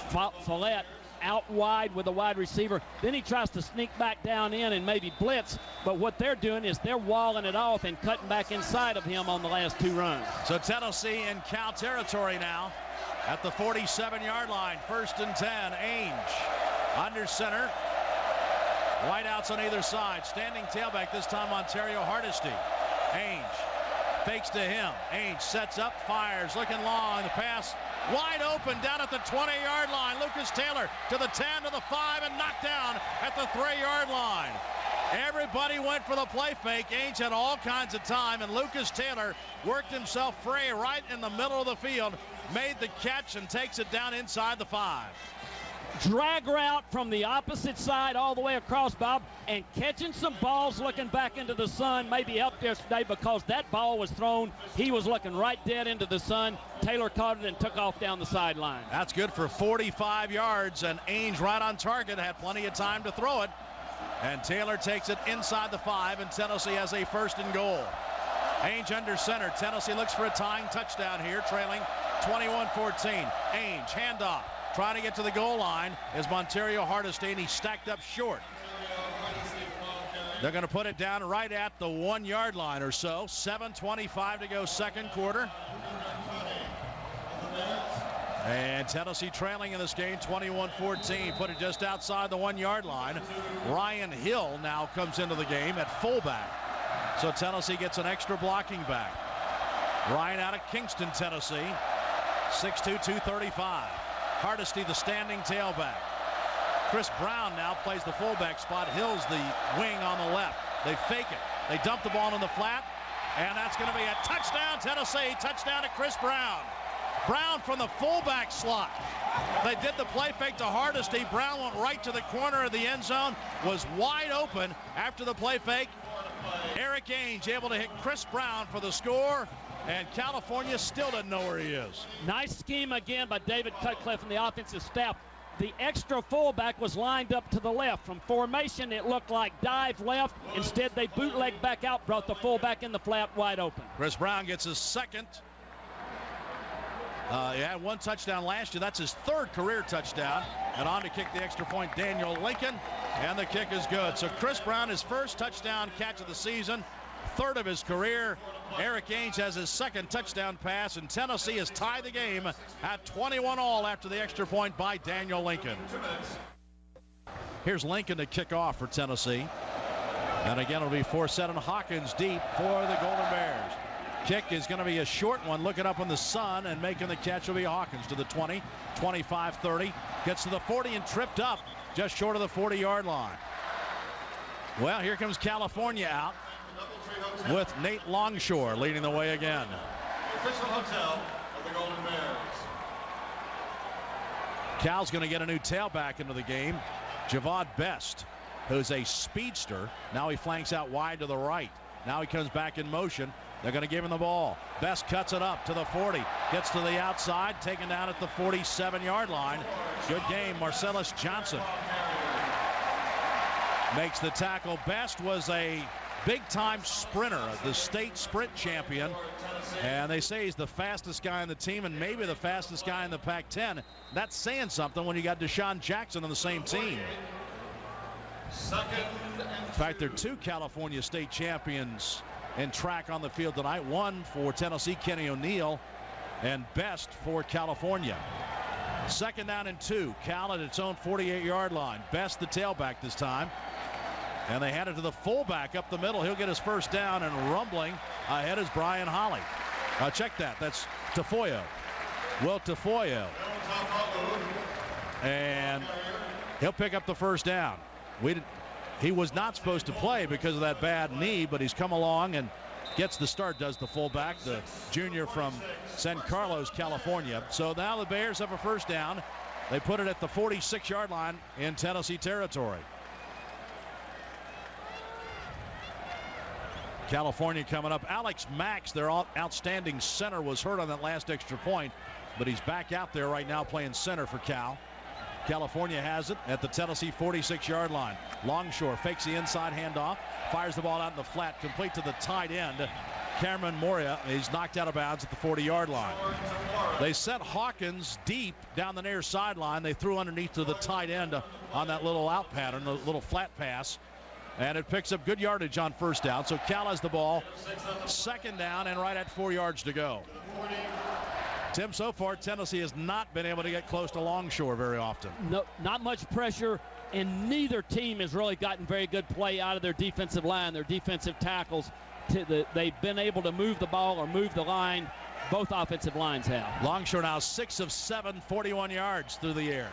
Follett out wide with a wide receiver. Then he tries to sneak back down in and maybe blitz, but what they're doing is they're walling it off and cutting back inside of him on the last 2 runs. So Tennessee in Cal territory now at the 47-yard line. First and 10. Ainge under center. Wideouts on either side. Standing tailback this time Ontario Hardesty. Ainge fakes to him. Ainge sets up, fires, looking long. The pass wide open down at the 20-yard line. Lucas Taylor to the 10, to the 5, and knocked down at the 3-yard line. Everybody went for the play fake. Ainge had all kinds of time, and Lucas Taylor worked himself free right in the middle of the field, made the catch, and takes it down inside the 5. Drag route from the opposite side all the way across, Bob, and catching some balls looking back into the sun maybe helped yesterday because that ball was thrown. He was looking right dead into the sun. Taylor caught it and took off down the sideline. That's good for 45 yards, and Ainge right on target, had plenty of time to throw it. And Taylor takes it inside the 5, and Tennessee has a 1st and goal. Ainge under center. Tennessee looks for a tying touchdown here, trailing 21-14. Ainge, handoff. Trying to get to the goal line is Montario Hardesty. He's stacked up short. They're going to put it down right at the 1-yard line or so. 7:25 to go, second quarter. And Tennessee trailing in this game 21-14. Put it just outside the 1-yard line. Ryan Hill now comes into the game at fullback. So Tennessee gets an extra blocking back. Ryan out of Kingston, Tennessee. 6'2", 235. Hardesty, the standing tailback. Chris Brown now plays the fullback spot. Hill's the wing on the left. They fake it. They dump the ball in the flat. And that's going to be a touchdown, Tennessee. Touchdown to Chris Brown. Brown from the fullback slot. They did the play fake to Hardesty. Brown went right to the corner of the end zone. Was wide open after the play fake. Eric Ainge able to hit Chris Brown for the score. And California still doesn't know where he is. Nice scheme again by David Cutcliffe and the offensive staff. The extra fullback was lined up to the left. From formation, it looked like dive left. Instead, they bootlegged back out, brought the fullback in the flat wide open. Chris Brown gets his second. He had 1 touchdown last year. That's his 3rd career touchdown. And on to kick the extra point, Daniel Lincoln. And the kick is good. So Chris Brown, his 1st touchdown catch of the season. 3rd of his career. Eric Ainge has his 2nd touchdown pass, and Tennessee has tied the game at 21-all after the extra point by Daniel Lincoln. Here's Lincoln to kick off for Tennessee. And again, it'll be Forsett and Hawkins deep for the Golden Bears. Kick is going to be a short one, looking up in the sun, and making the catch will be Hawkins to the 20, 25-30. Gets to the 40 and tripped up just short of the 40-yard line. Well, here comes California out, with Nate Longshore leading the way again. The official hotel of the Golden Bears. Cal's going to get a new tailback into the game. Javad Best, who's a speedster. Now he flanks out wide to the right. Now he comes back in motion. They're going to give him the ball. Best cuts it up to the 40. Gets to the outside, taken down at the 47-yard line. Good game, Marcellus Johnson makes the tackle. Best was a big-time sprinter, the state sprint champion, and they say he's the fastest guy on the team and maybe the fastest guy in the Pac-10. That's saying something when you got Deshaun Jackson on the same team. In fact, there are 2 California state champions in track on the field tonight. One for Tennessee, Kenny O'Neill, and Best for California. 2nd down and 2. Cal at its own 48-yard line. Best the tailback this time. And they hand it to the fullback up the middle. He'll get his 1st down, and rumbling ahead is Brian Holly. Check that. That's Tafoya. Will Tafoya. And he'll pick up the 1st down. He was not supposed to play because of that bad knee, but he's come along and gets the start, does the fullback, the junior from San Carlos, California. So now the Bears have a 1st down. They put it at the 46-yard line in Tennessee territory. California coming up. Alex Max, their outstanding center, was hurt on that last extra point, but he's back out there right now playing center for Cal. California has it at the Tennessee 46-yard line. Longshore fakes the inside handoff, fires the ball out in the flat, complete to the tight end. Cameron Moria is knocked out of bounds at the 40-yard line. They set Hawkins deep down the near sideline. They threw underneath to the tight end on that little out pattern, the little flat pass. And it picks up good yardage on 1st down. So Cal has the ball. 2nd down and right at 4 yards to go. Tim, so far Tennessee has not been able to get close to Longshore very often. No, not much pressure, and neither team has really gotten very good play out of their defensive line, their defensive tackles. They've been able to move the ball or move the line. Both offensive lines have. Longshore now 6 of 7, 41 yards through the air.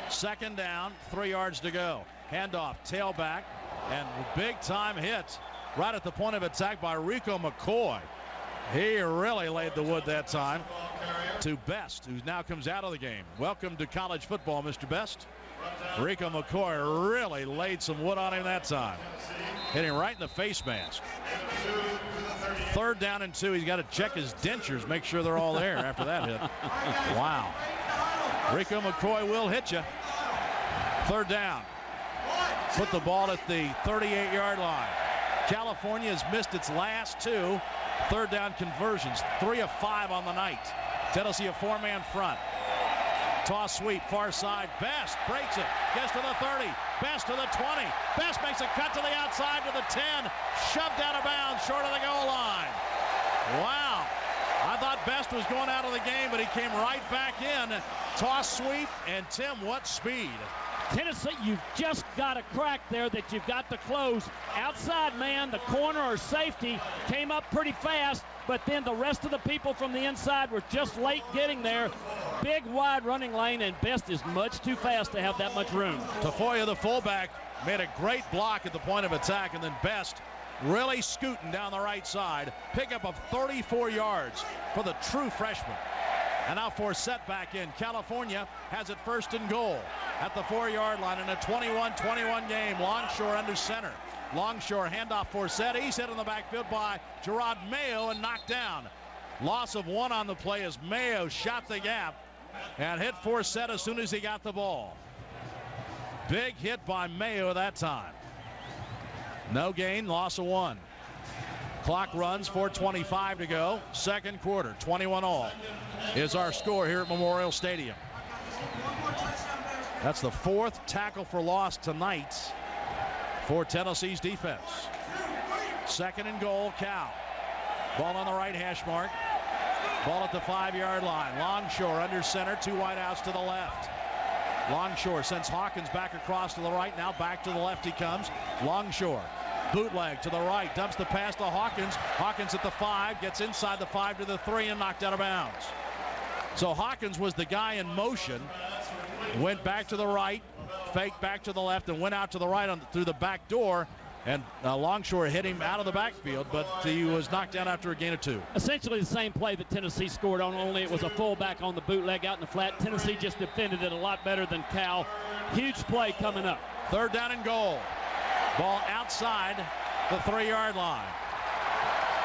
2nd down, 3 yards to go. Handoff, tailback. And big time hit right at the point of attack by Rico McCoy. He really laid the wood that time to Best, who now comes out of the game. Welcome to college football, Mr. Best. Rico McCoy really laid some wood on him that time. Hitting right in the face mask. 3rd down and 2. He's got to check his dentures, make sure they're all there after that hit. Wow. Rico McCoy will hit you. 3rd down. Put the ball at the 38-yard line. California has missed its last 2 3rd down conversions. 3 of 5 on the night. Tennessee a 4-man front. Toss sweep, far side. Best breaks it. Gets to the 30. Best to the 20. Best makes a cut to the outside to the 10. Shoved out of bounds short of the goal line. Wow. I thought Best was going out of the game, but he came right back in. Toss sweep, and Tim, what speed. Tennessee, you've just got a crack there that you've got to close. Outside man, the corner or safety came up pretty fast, but then the rest of the people from the inside were just late getting there. Big wide running lane, and Best is much too fast to have that much room. Tafoya, the fullback, made a great block at the point of attack, and then Best really scooting down the right side. Pickup of 34 yards for the true freshman. And now Forsett back in. California has it 1st and goal at the 4-yard line in a 21-21 game. Longshore under center. Longshore handoff Forsett. He's hit in the backfield by Gerard Mayo and knocked down. Loss of 1 on the play as Mayo shot the gap and hit Forsett as soon as he got the ball. Big hit by Mayo that time. No gain, loss of 1. Clock runs, 4:25 to go. 2nd quarter, 21 all is our score here at Memorial Stadium. That's the 4th tackle for loss tonight for Tennessee's defense. 2nd and goal, Cal. Ball on the right hash mark. Ball at the 5-yard line. Longshore under center, 2 wideouts to the left. Longshore sends Hawkins back across to the right. Now back to the left he comes. Longshore. Bootleg to the right, dumps the pass to Hawkins. Hawkins at the 5, gets inside the 5 to the 3 and knocked out of bounds. So Hawkins was the guy in motion, went back to the right, faked back to the left, and went out to the right through the back door. And Longshore hit him out of the backfield, but he was knocked down after a gain of 2. Essentially the same play that Tennessee scored on, only it was a fullback on the bootleg out in the flat. Tennessee just defended it a lot better than Cal. Huge play coming up. 3rd down and goal. Ball outside the 3-yard line.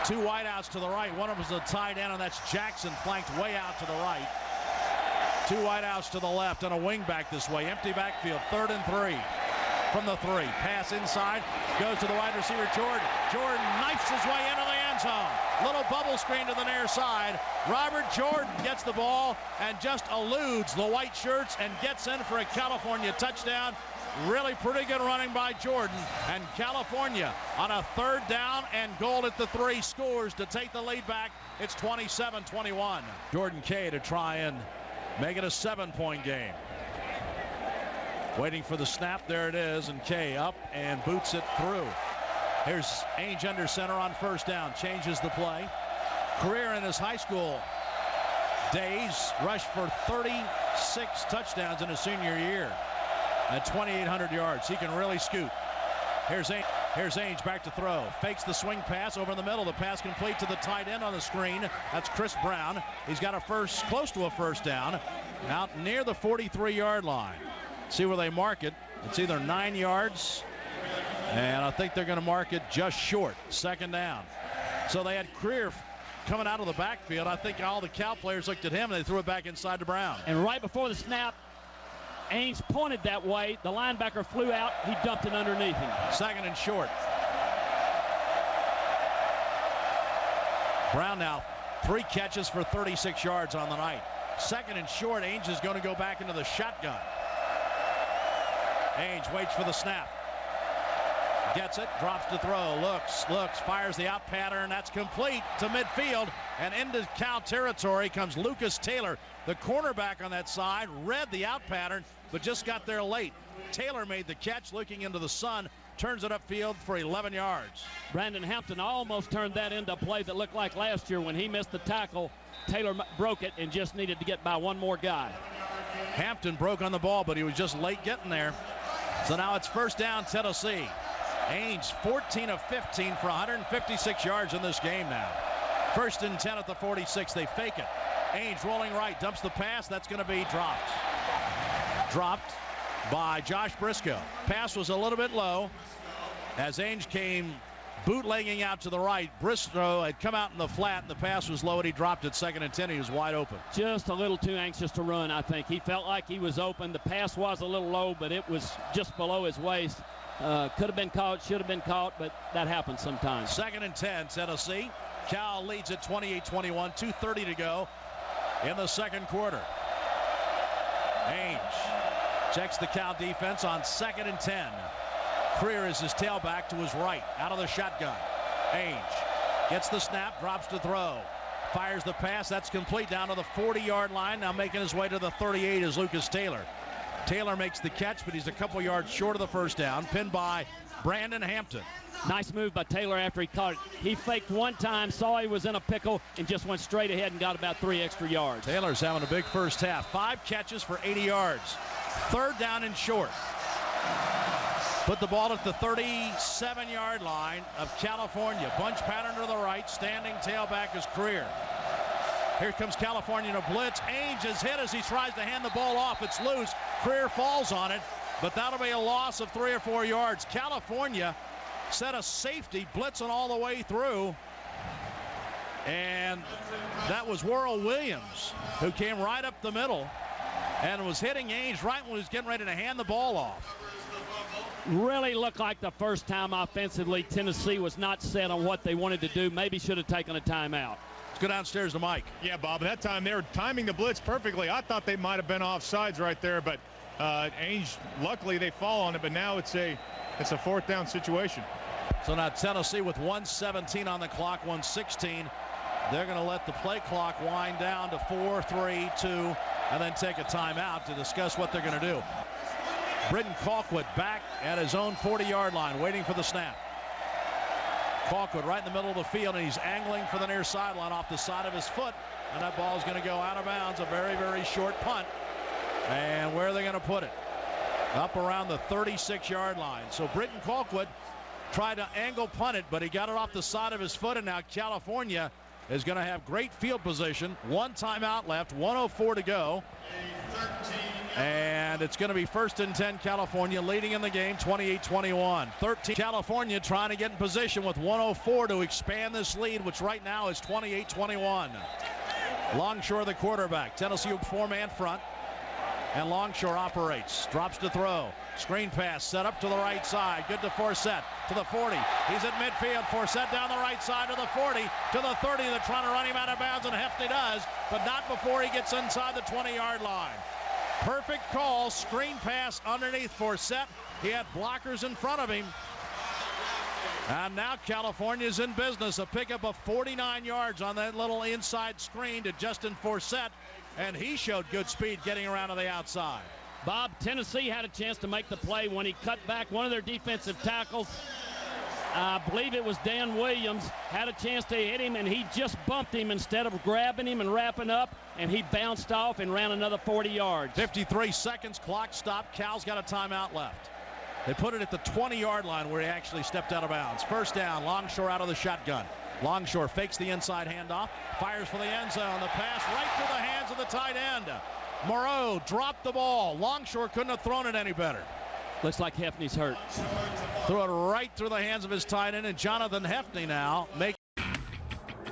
2 wideouts to the right. One of them is a tight end, and that's Jackson, flanked way out to the right. 2 wideouts to the left and a wing back this way. Empty backfield. 3rd and 3 from the 3. Pass inside. Goes to the wide receiver, Jordan. Jordan knifes his way into the end zone. Little bubble screen to the near side. Robert Jordan gets the ball and just eludes the white shirts and gets in for a California touchdown. Really pretty good running by Jordan, and California on a 3rd down and goal at the 3 scores to take the lead back. It's 27-21. Jordan Kay to try and make it a 7-point game. Waiting for the snap. There it is, and Kay up and boots it through. Here's Ainge under center on 1st down. Changes the play. Career in his high school days, rushed for 36 touchdowns in his senior year. At 2,800 yards, he can really scoot. Here's Ainge back to throw. Fakes the swing pass over the middle. The pass complete to the tight end on the screen. That's Chris Brown. He's got close to a 1st down. Out near the 43-yard line. See where they mark it. It's either 9 yards, and I think they're going to mark it just short. 2nd down. So they had Career coming out of the backfield. I think all the Cal players looked at him, and they threw it back inside to Brown. And right before the snap, Ainge pointed that way. The linebacker flew out. He dumped it underneath him. 2nd and short. Brown now 3 catches for 36 yards on the night. 2nd and short. Ainge is going to go back into the shotgun. Ainge waits for the snap. Gets it, drops to throw, looks, fires the out pattern. That's complete to midfield, and into Cal territory comes Lucas Taylor. The cornerback on that side read the out pattern, but just got there late. Taylor made the catch, looking into the sun, turns it upfield for 11 yards. Brandon Hampton almost turned that into a play that looked like last year when he missed the tackle. Taylor broke it and just needed to get by one more guy. Hampton broke on the ball, but he was just late getting there. So now it's 1st down, Tennessee. Ainge 14 of 15 for 156 yards in this game now. 1st and 10 at the 46. They fake it. Ainge rolling right, dumps the pass. That's going to be dropped. Dropped by Josh Briscoe. Pass was a little bit low as Ainge came bootlegging out to the right. Briscoe had come out in the flat, and the pass was low, and he dropped it. 2nd and 10. He was wide open. Just a little too anxious to run, I think. He felt like he was open. The pass was a little low, but it was just below his waist. Could have been caught, should have been caught, but that happens sometimes. 2nd and 10, Tennessee. Cal leads at 28-21, 2:30 to go in the second quarter. Ainge checks the Cal defense on 2nd and 10. Creer is his tailback to his right, out of the shotgun. Ainge gets the snap, drops to throw. Fires the pass, that's complete down to the 40-yard line. Now making his way to the 38 is Lucas Taylor. Taylor makes the catch, but he's a couple yards short of the first down, pinned by Brandon Hampton. Nice move by Taylor after he caught it. He faked one time, saw he was in a pickle, and just went straight ahead and got about 3 extra yards. Taylor's having a big first half. 5 catches for 80 yards. 3rd down and short. Put the ball at the 37-yard line of California. Bunch pattern to the right. Standing tailback is Creer. Here comes California in a blitz. Ainge is hit as he tries to hand the ball off. It's loose. Creer falls on it, but that'll be a loss of 3 or 4 yards. California set a safety, blitzing all the way through. And that was Worrell Williams, who came right up the middle and was hitting Ainge right when he was getting ready to hand the ball off. Really looked like the first time offensively Tennessee was not set on what they wanted to do. Maybe should have taken a timeout. Let's go downstairs to Mike. Yeah, Bob, that time they were timing the blitz perfectly. I thought they might have been offsides right there, but Ainge, luckily they fall on it, but now it's a 4th down situation. So now Tennessee with 1:17 on the clock, 1:16. They're going to let the play clock wind down to 4, 3, 2, and then take a timeout to discuss what they're going to do. Britton Colquitt back at his own 40-yard line, waiting for the snap. Colquitt right in the middle of the field, and he's angling for the near sideline off the side of his foot, and that ball is going to go out of bounds. A very, very short punt. And where are they going to put it? Up around the 36-yard line. So Britton Colquitt tried to angle punt it, but he got it off the side of his foot, and now California is going to have great field position. 1 timeout left, 1:04 to go. And it's going to be 1st and 10 California, leading in the game 28-21. 13 California trying to get in position with 1:04 to expand this lead, which right now is 28-21. Longshore the quarterback. Tennessee 4-man front. And Longshore operates. Drops to throw. Screen pass set up to the right side. Good to Forsett to the 40. He's at midfield. Forsett down the right side to the 40. To the 30. They're trying to run him out of bounds, and Hefty does, but not before he gets inside the 20-yard line. Perfect call. Screen pass underneath Forsett. He had blockers in front of him. And now California's in business. A pickup of 49 yards on that little inside screen to Justin Forsett. And he showed good speed getting around to the outside. Bob, Tennessee had a chance to make the play when he cut back one of their defensive tackles. I believe it was Dan Williams, had a chance to hit him, and he just bumped him instead of grabbing him and wrapping up, and he bounced off and ran another 40 yards. 53 seconds, clock stopped. Cal's got a timeout left. They put it at the 20-yard line where he actually stepped out of bounds. 1st down, Longshore out of the shotgun. Longshore fakes the inside handoff, fires for the end zone. The pass right through the hands of the tight end. Moreau dropped the ball. Longshore couldn't have thrown it any better. Looks like Hefty's hurt. Threw it right through the hands of his tight end, and Jonathan Hefty now makes.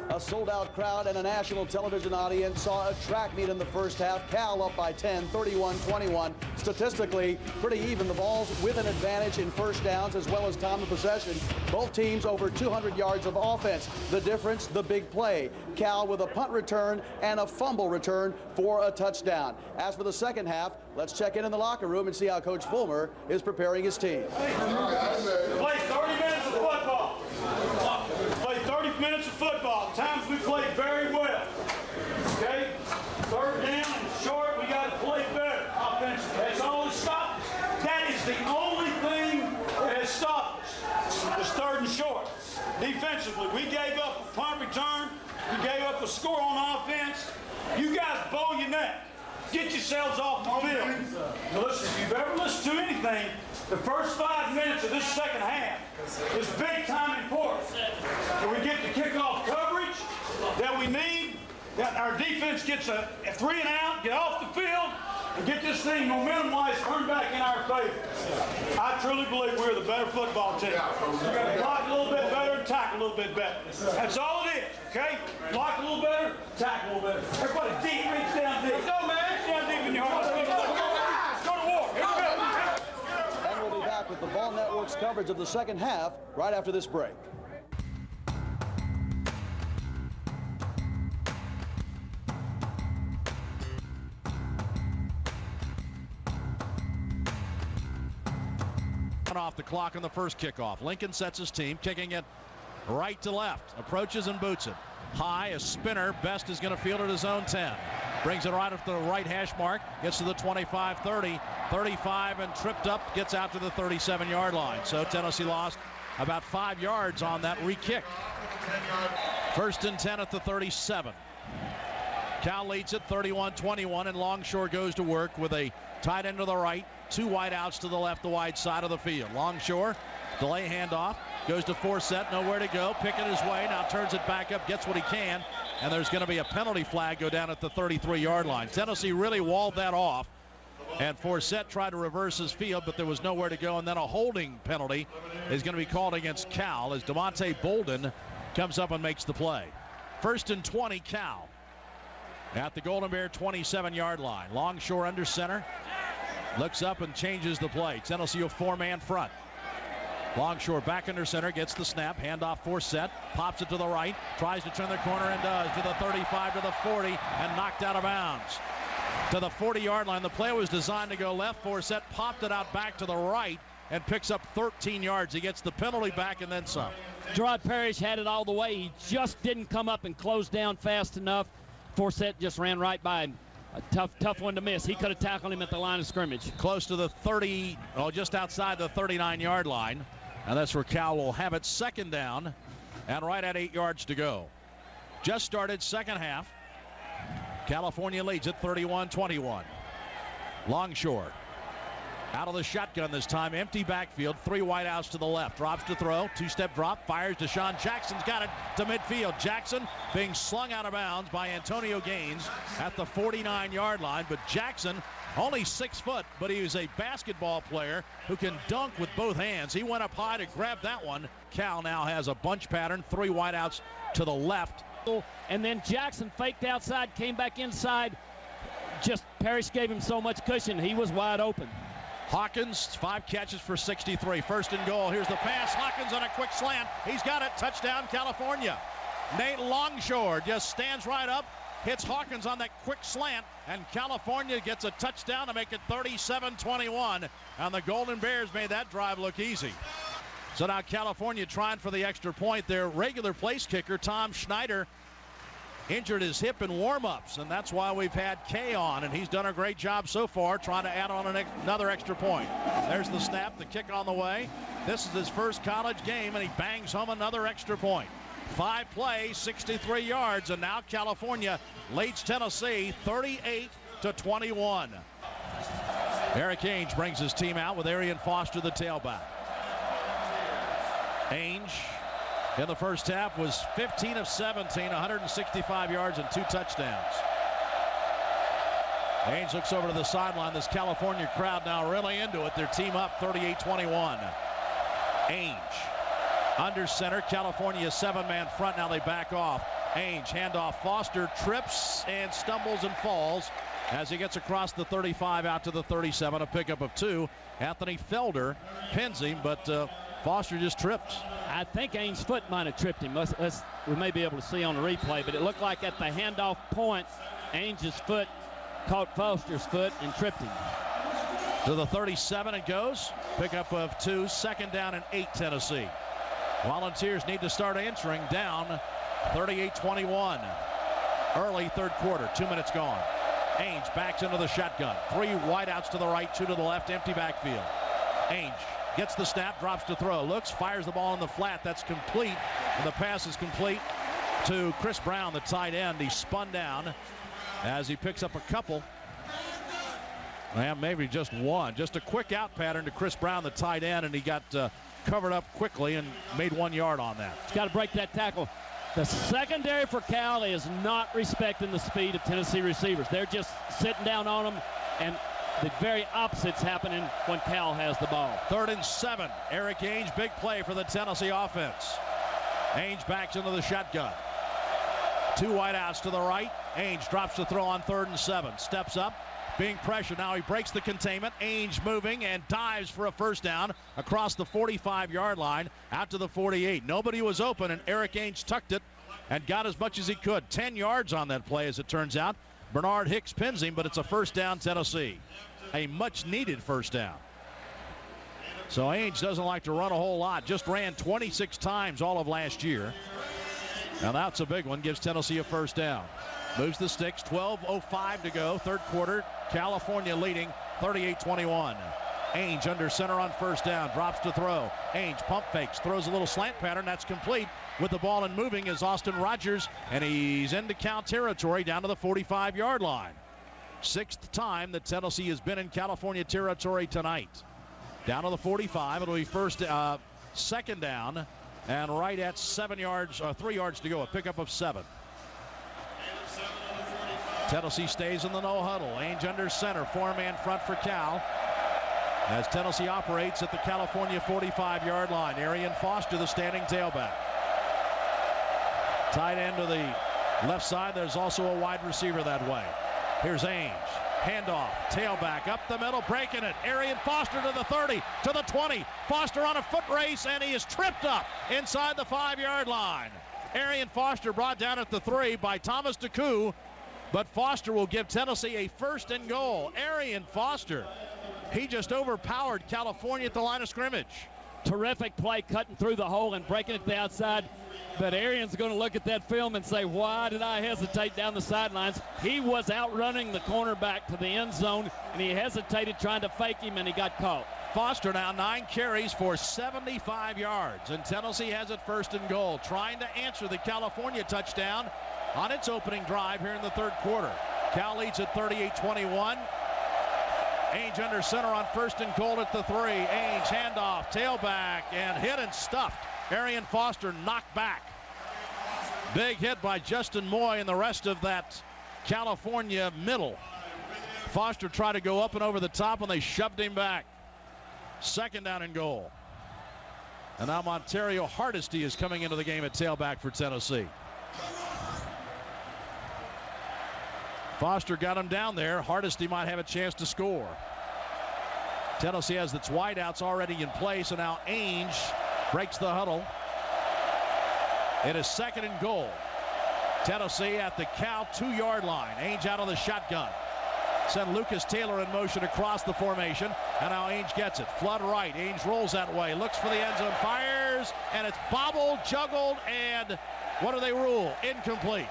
A sold-out crowd and a national television audience saw a track meet in the first half. Cal up by 10, 31-21. Statistically, pretty even. The Vols with an advantage in first downs as well as time of possession. Both teams over 200 yards of offense. The difference, the big play. Cal with a punt return and a fumble return for a touchdown. As for the second half, let's check in the locker room and see how Coach Fulmer is preparing his team. Play 30 minutes of football. Play 30 minutes of football. Times we played very well. Okay? 3rd down and short, we got to play better offensively. That's all that stopped us. That is the only thing that has stopped us. Was 3rd and short. Defensively, we gave up a punt return. We gave up a score on offense. You guys bow your neck. Get yourselves off the field. Now listen, if you've ever listened to anything, The first 5 minutes of this second half is big time important. And we get the kickoff coverage that we need, that our defense gets a 3 and out, get off the field, and get this thing momentum-wise turned back in our favor. I truly believe we're the better football team. We got to block a little bit better and tackle a little bit better. That's all it is, okay? Block a little better, tackle a little better. Everybody deep, reach down deep. Let's go, man. Reach down deep in your heart. Let's go to war. Here we go. And we'll be back with the Vol Network's coverage of the second half right after this break. Off the clock on the first kickoff. Lincoln sets his team, kicking it right to left. Approaches and boots it. High, a spinner. Best is going to field at his own 10. Brings it right up to the right hash mark. Gets to the 25, 30, 35, and tripped up. Gets out to the 37-yard line. So Tennessee lost about 5 yards on that re-kick. 1st and 10 at the 37. Cal leads it 31-21, and Longshore goes to work with a tight end to the right, 2 wide outs to the left, the wide side of the field. Longshore, delay handoff, goes to Forsett, nowhere to go, picking his way, now turns it back up, gets what he can, and there's going to be a penalty flag go down at the 33-yard line. Tennessee really walled that off, and Forsett tried to reverse his field, but there was nowhere to go, and then a holding penalty is going to be called against Cal as Devontae Bolden comes up and makes the play. 1st and 20, Cal. At the Golden Bear 27-yard line. Longshore under center. Looks up and changes the play. Tennessee a 4-man front. Longshore back under center, gets the snap, handoff Forsett, pops it to the right, tries to turn the corner and does, to the 35, to the 40, and knocked out of bounds. To the 40-yard line. The play was designed to go left. Forsett popped it out back to the right and picks up 13 yards. He gets the penalty back and then some. Gerard Parrish had it all the way. He just didn't come up and close down fast enough. Forsett just ran right by him. A tough one to miss. He could have tackled him at the line of scrimmage. Close to the 30, just outside the 39-yard line. And that's where Cal will have it. 2nd down and right at 8 yards to go. Just started second half. California leads it 31-21. Longshore out of the shotgun this time. Empty backfield. 3 wideouts to the left. Drops to throw. 2-step drop. Fires. Deshaun Jackson's got it to midfield. Jackson being slung out of bounds by Antonio Gaines at the 49-yard line. But Jackson, only 6 foot, but he is a basketball player who can dunk with both hands. He went up high to grab that one. Cal now has a bunch pattern. 3 wideouts to the left. And then Jackson faked outside, came back inside. Just Parrish gave him so much cushion. He was wide open. Hawkins, 5 catches for 63. 1st and goal. Here's the pass. Hawkins on a quick slant. He's got it. Touchdown, California. Nate Longshore just stands right up, hits Hawkins on that quick slant, and California gets a touchdown to make it 37-21. And the Golden Bears made that drive look easy. So now California trying for the extra point. Their regular place kicker, Tom Schneider, injured his hip in warm-ups, and that's why we've had Kay on, and he's done a great job so far trying to add on another extra point. There's the snap, the kick on the way. This is his first college game, and he bangs home another extra point. 5 plays, 63 yards, and now California leads Tennessee 38-21. Eric Ainge brings his team out with Arian Foster, the tailback. Ainge in the first half was 15 of 17, 165 yards and 2 touchdowns. Ainge looks over to the sideline. This California crowd now really into it. Their team up 38-21. Ainge under center. California 7-man front. Now they back off. Ainge handoff. Foster trips and stumbles and falls as he gets across the 35 out to the 37. A pickup of 2. Anthony Felder pins him, but Foster just tripped. I think Ainge's foot might have tripped him. We may be able to see on the replay, but it looked like at the handoff point, Ainge's foot caught Foster's foot and tripped him. To the 37 it goes. Pickup of 2. 2nd down and 8, Tennessee. Volunteers need to start answering. Down 38-21. Early 3rd quarter. 2 minutes gone. Ainge backs into the shotgun. 3 wideouts to the right, 2 to the left. Empty backfield. Ainge gets the snap, drops to throw, looks, fires the ball in the flat. That's complete, and the pass is complete to Chris Brown, the tight end. He spun down as he picks up a couple. Well, maybe just one. Just a quick out pattern to Chris Brown, the tight end, and he got covered up quickly and made 1 yard on that. He's got to break that tackle. The secondary for Cal is not respecting the speed of Tennessee receivers. They're just sitting down on them, and the very opposite's happening when Cal has the ball. 3rd and 7. Eric Ainge, big play for the Tennessee offense. Ainge backs into the shotgun. 2 wideouts to the right. Ainge drops the throw on 3rd and 7. Steps up, being pressured. Now he breaks the containment. Ainge moving and dives for a first down across the 45-yard line out to the 48. Nobody was open, and Eric Ainge tucked it and got as much as he could. 10 yards on that play, as it turns out. Bernard Hicks pins him, but it's a first down, Tennessee. A much-needed first down. So Ainge doesn't like to run a whole lot. Just ran 26 times all of last year. Now that's a big one. Gives Tennessee a first down. Moves the sticks. 12:05 to go. 3rd quarter. California leading 38-21. Ainge under center on first down. Drops to throw. Ainge pump fakes. Throws a little slant pattern. That's complete. With the ball and moving is Austin Rogers. And he's into Cal territory down to the 45-yard line. 6th time that Tennessee has been in California territory tonight. Down to the 45. It'll be second down. And right at 3 yards to go. A pickup of 7. Tennessee stays in the no huddle. Ainge under center. 4-man front for Cal. As Tennessee operates at the California 45-yard line. Arian Foster, the standing tailback. Tight end to the left side. There's also a wide receiver that way. Here's Ainge. Handoff. Tailback up the middle. Breaking it. Arian Foster to the 30. To the 20. Foster on a foot race, and he is tripped up inside the 5-yard line. Arian Foster brought down at the 3 by Thomas DeCoux. But Foster will give Tennessee a 1st and goal. Arian Foster, he just overpowered California at the line of scrimmage. Terrific play, cutting through the hole and breaking it to the outside. But Arian's going to look at that film and say, why did I hesitate down the sidelines? He was outrunning the cornerback to the end zone, and he hesitated trying to fake him, and he got caught. Foster now 9 carries for 75 yards, and Tennessee has it 1st and goal, trying to answer the California touchdown on its opening drive here in the 3rd quarter. Cal leads at 38-21. Ainge under center on 1st and goal at the 3. Ainge handoff, tailback, and hit and stuffed. Arian Foster knocked back. Big hit by Justin Moy and the rest of that California middle. Foster tried to go up and over the top, and they shoved him back. 2nd down and goal. And now Montario Hardesty is coming into the game at tailback for Tennessee. Foster got him down there. Hardesty might have a chance to score. Tennessee has its wideouts already in place, and now Ainge breaks the huddle. It is 2nd and goal. Tennessee at the Cal 2-yard line. Ainge out of the shotgun. Send Lucas Taylor in motion across the formation, and now Ainge gets it. Flood right. Ainge rolls that way. Looks for the end zone. Fires, and it's bobbled, juggled, and what do they rule? Incomplete.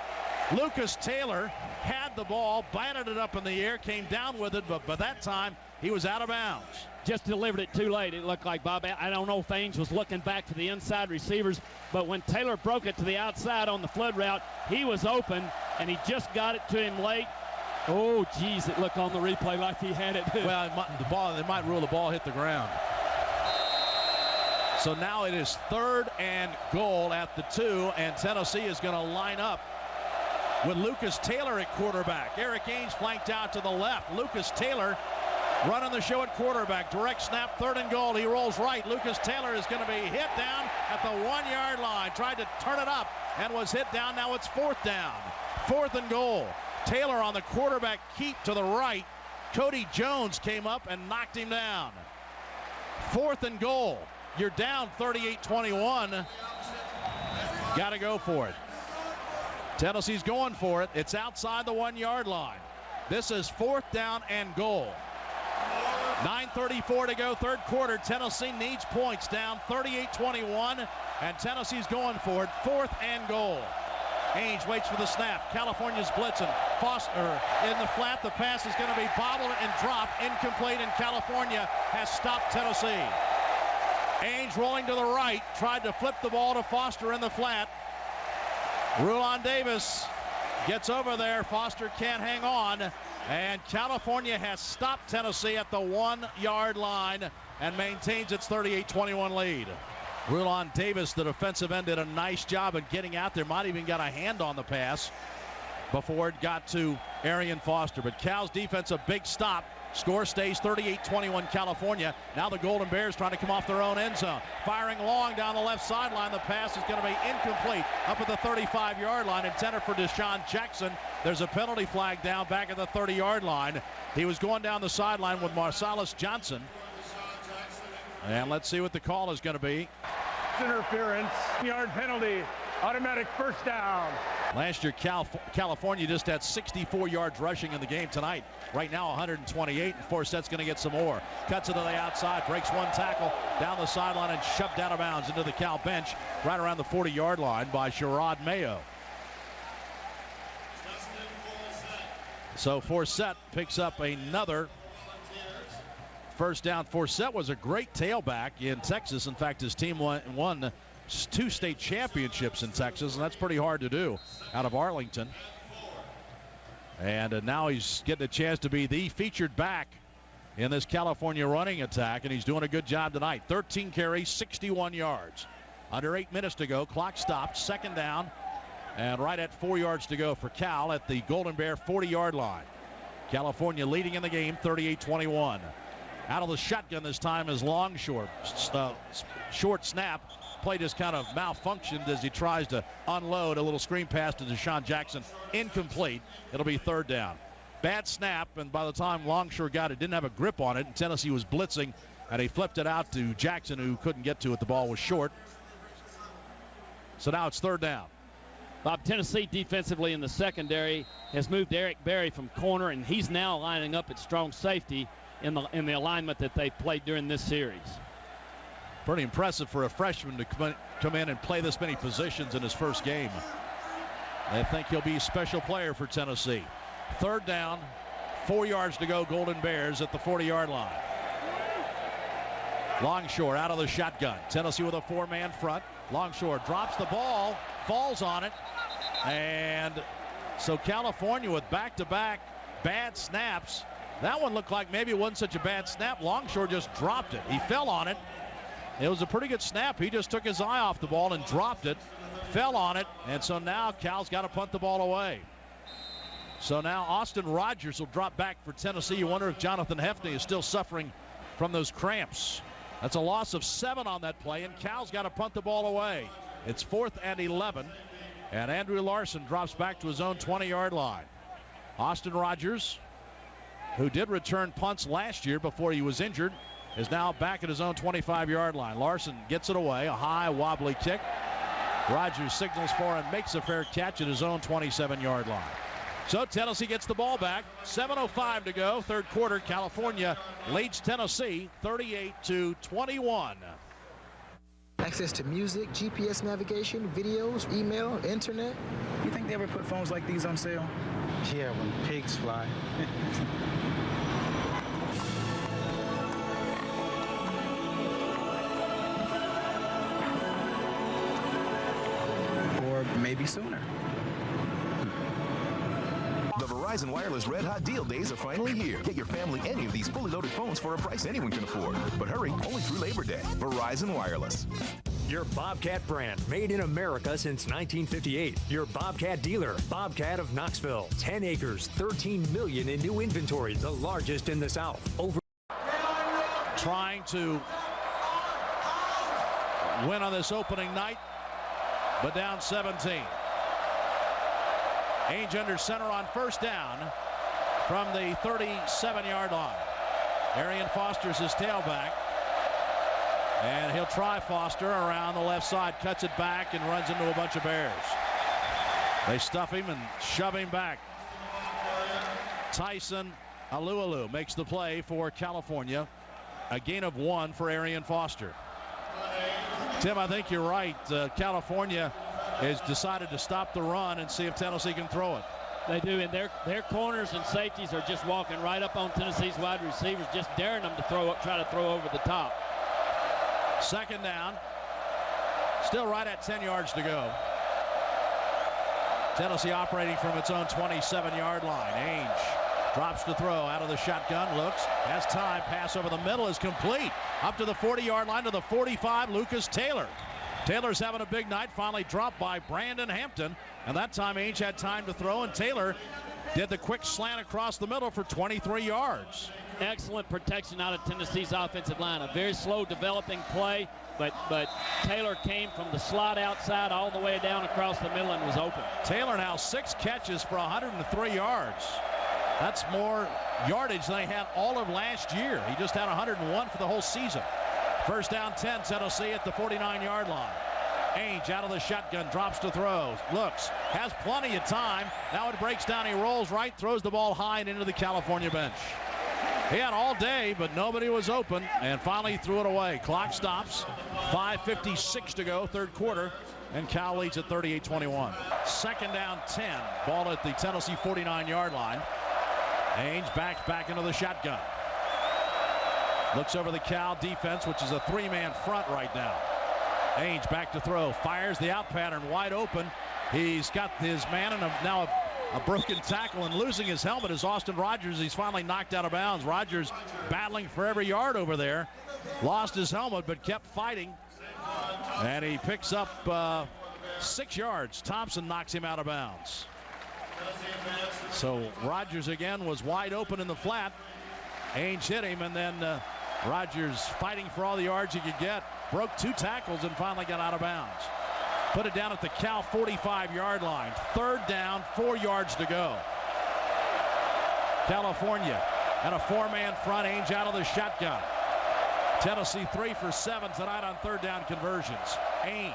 Lucas Taylor had the ball, batted it up in the air, came down with it, but by that time he was out of bounds. Just delivered it too late, it looked like, Bob. I don't know if Ainge was looking back to the inside receivers, but when Taylor broke it to the outside on the flood route, he was open, and he just got it to him late. Oh, geez, it looked on the replay like he had it. Well, they might rule the ball hit the ground. So now it is 3rd and goal at the 2, and Tennessee is going to line up with Lucas Taylor at quarterback. Eric Ainge flanked out to the left. Lucas Taylor running the show at quarterback. Direct snap, 3rd and goal. He rolls right. Lucas Taylor is going to be hit down at the 1-yard line. Tried to turn it up and was hit down. Now it's 4th down. 4th and goal. Taylor on the quarterback keep to the right. Cody Jones came up and knocked him down. 4th and goal. You're down 38-21. Got to go for it. Tennessee's going for it. It's outside the 1-yard line. This is 4th down and goal. 9:34 to go, 3rd quarter. Tennessee needs points, down 38-21, and Tennessee's going for it. 4th and goal. Ainge waits for the snap. California's blitzing. Foster in the flat. The pass is going to be bobbled and dropped. Incomplete, and California has stopped Tennessee. Ainge rolling to the right. Tried to flip the ball to Foster in the flat. Rulon Davis gets over there. Foster can't hang on. And California has stopped Tennessee at the 1-yard line and maintains its 38-21 lead. Rulon Davis, the defensive end, did a nice job of getting out there. Might even got a hand on the pass before it got to Arian Foster. But Cal's defense, a big stop. Score stays 38-21 California. Now the Golden Bears trying to come off their own end zone. Firing long down the left sideline. The pass is going to be incomplete up at the 35-yard line, intended for Deshaun Jackson. There's a penalty flag down back at the 30-yard line. He was going down the sideline with Marsalis Johnson. And let's see what the call is going to be. Interference, yard penalty, automatic first down. Last year, California just had 64 yards rushing in the game tonight. Right now, 128, and Forset's going to get some more. Cuts it to the outside, breaks one tackle down the sideline and shoved out of bounds into the Cal bench right around the 40-yard line by Sherrod Mayo. So Forset picks up another first down. Forset was a great tailback in Texas. In fact, his team won 2 state championships in Texas, and that's pretty hard to do out of Arlington. And now he's getting a chance to be the featured back in this California running attack, and he's doing a good job tonight. 13 carries, 61 yards. Under 8 minutes to go. Clock stopped. Second down, and right at 4 yards to go for Cal at the Golden Bear 40-yard line. California leading in the game, 38-21. Out of the shotgun this time is Longshore. Short snap. Play just kind of malfunctioned as he tries to unload a little screen pass to Deshaun Jackson. Incomplete. It'll be third down. Bad snap, and by the time Longshore got it, didn't have a grip on it, and Tennessee was blitzing, and he flipped it out to Jackson, who couldn't get to it. The ball was short. So now it's third down. Bob, Tennessee defensively in the secondary has moved Eric Berry from corner, and he's now lining up at strong safety in the alignment that they played during this series. Pretty impressive for a freshman to come in and play this many positions in his first game. I think he'll be a special player for Tennessee. Third down, 4 yards to go, Golden Bears at the 40-yard line. Longshore out of the shotgun. Tennessee with a 4-man front. Longshore drops the ball, falls on it, and so California with back-to-back bad snaps. That one looked like maybe it wasn't such a bad snap. Longshore just dropped it. He fell on it. It was a pretty good snap. He just took his eye off the ball and dropped it, fell on it, and so now Cal's got to punt the ball away. So now Austin Rogers will drop back for Tennessee. You wonder if Jonathan Hefney is still suffering from those cramps. That's a loss of 7 on that play, and Cal's got to punt the ball away. It's 4th and 11, and Andrew Larson drops back to his own 20-yard line. Austin Rogers, who did return punts last year before he was injured, is now back at his own 25-yard line. Larson gets it away, a high wobbly kick. Rogers signals for and makes a fair catch at his own 27-yard line. So Tennessee gets the ball back. 7:05 to go, third quarter. California leads Tennessee 38-21. Access to music, GPS navigation, videos, email, internet. You think they ever put phones like these on sale? Yeah, when pigs fly. Or maybe sooner. The Verizon Wireless Red Hot Deal Days are finally here. Get your family any of these fully loaded phones for a price anyone can afford. But hurry, only through Labor Day. Verizon Wireless. Your Bobcat brand, made in America since 1958. Your Bobcat dealer, Bobcat of Knoxville. 10 acres, 13 million in new inventory, the largest in the South. Trying to win on this opening night, but down 17. Ainge under center on first down from the 37-yard line. Arian Foster's his tailback. And he'll try Foster around the left side, cuts it back, and runs into a bunch of Bears. They stuff him and shove him back. Tyson Alualu makes the play for California. A gain of 1 for Arian Foster. Tim, I think you're right. California has decided to stop the run and see if Tennessee can throw it. They do, and their corners and safeties are just walking right up on Tennessee's wide receivers, just daring them to try to throw over the top. Second down. Still right at 10 yards to go. Tennessee operating from its own 27-yard line. Ainge Drops to throw out of the shotgun. Looks. Has time. Pass over the middle is complete. Up to the 40-yard line to the 45. Lucas Taylor. Taylor's having a big night. Finally dropped by Brandon Hampton. And that time Ainge had time to throw, and Taylor did the quick slant across the middle for 23 yards. Excellent protection out of Tennessee's offensive line. A very slow developing play, but Taylor came from the slot outside all the way down across the middle and was open. Taylor now 6 catches for 103 yards. That's more yardage than they had all of last year. He just had 101 for the whole season. First down 10, Tennessee at the 49-yard line. Ainge out of the shotgun, drops to throw, looks, has plenty of time. Now it breaks down, he rolls right, throws the ball high and into the California bench. He had all day, but nobody was open, and finally threw it away. Clock stops, 5:56 to go, third quarter, and Cal leads at 38-21. Second down 10, ball at the Tennessee 49-yard line. Ainge backs back into the shotgun. Looks over the Cal defense, which is a 3-man front right now. Ainge back to throw, fires the out pattern wide open. He's got his man and now a broken tackle, and losing his helmet is Austin Rogers. He's finally knocked out of bounds. Rogers battling for every yard over there. Lost his helmet but kept fighting, and he picks up 6 yards. Thompson knocks him out of bounds. So Rogers again was wide open in the flat. Ainge hit him, and then Rogers fighting for all the yards he could get. Broke 2 tackles and finally got out of bounds. Put it down at the Cal 45-yard line. Third down, 4 yards to go. California and a 4-man front. Ainge out of the shotgun. Tennessee 3 for 7 tonight on third down conversions. Ainge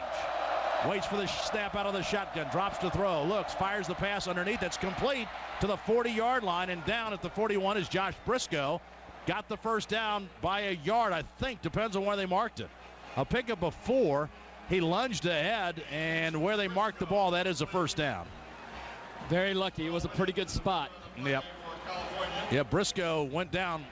waits for the snap out of the shotgun. Drops to throw. Looks. Fires the pass underneath. That's complete to the 40-yard line. And down at the 41 is Josh Briscoe. Got the first down by a yard, I think. Depends on where they marked it. A pickup of 4. He lunged ahead, and where they marked the ball, that is a first down. Very lucky. It was a pretty good spot. Yep. Yeah, Briscoe went down,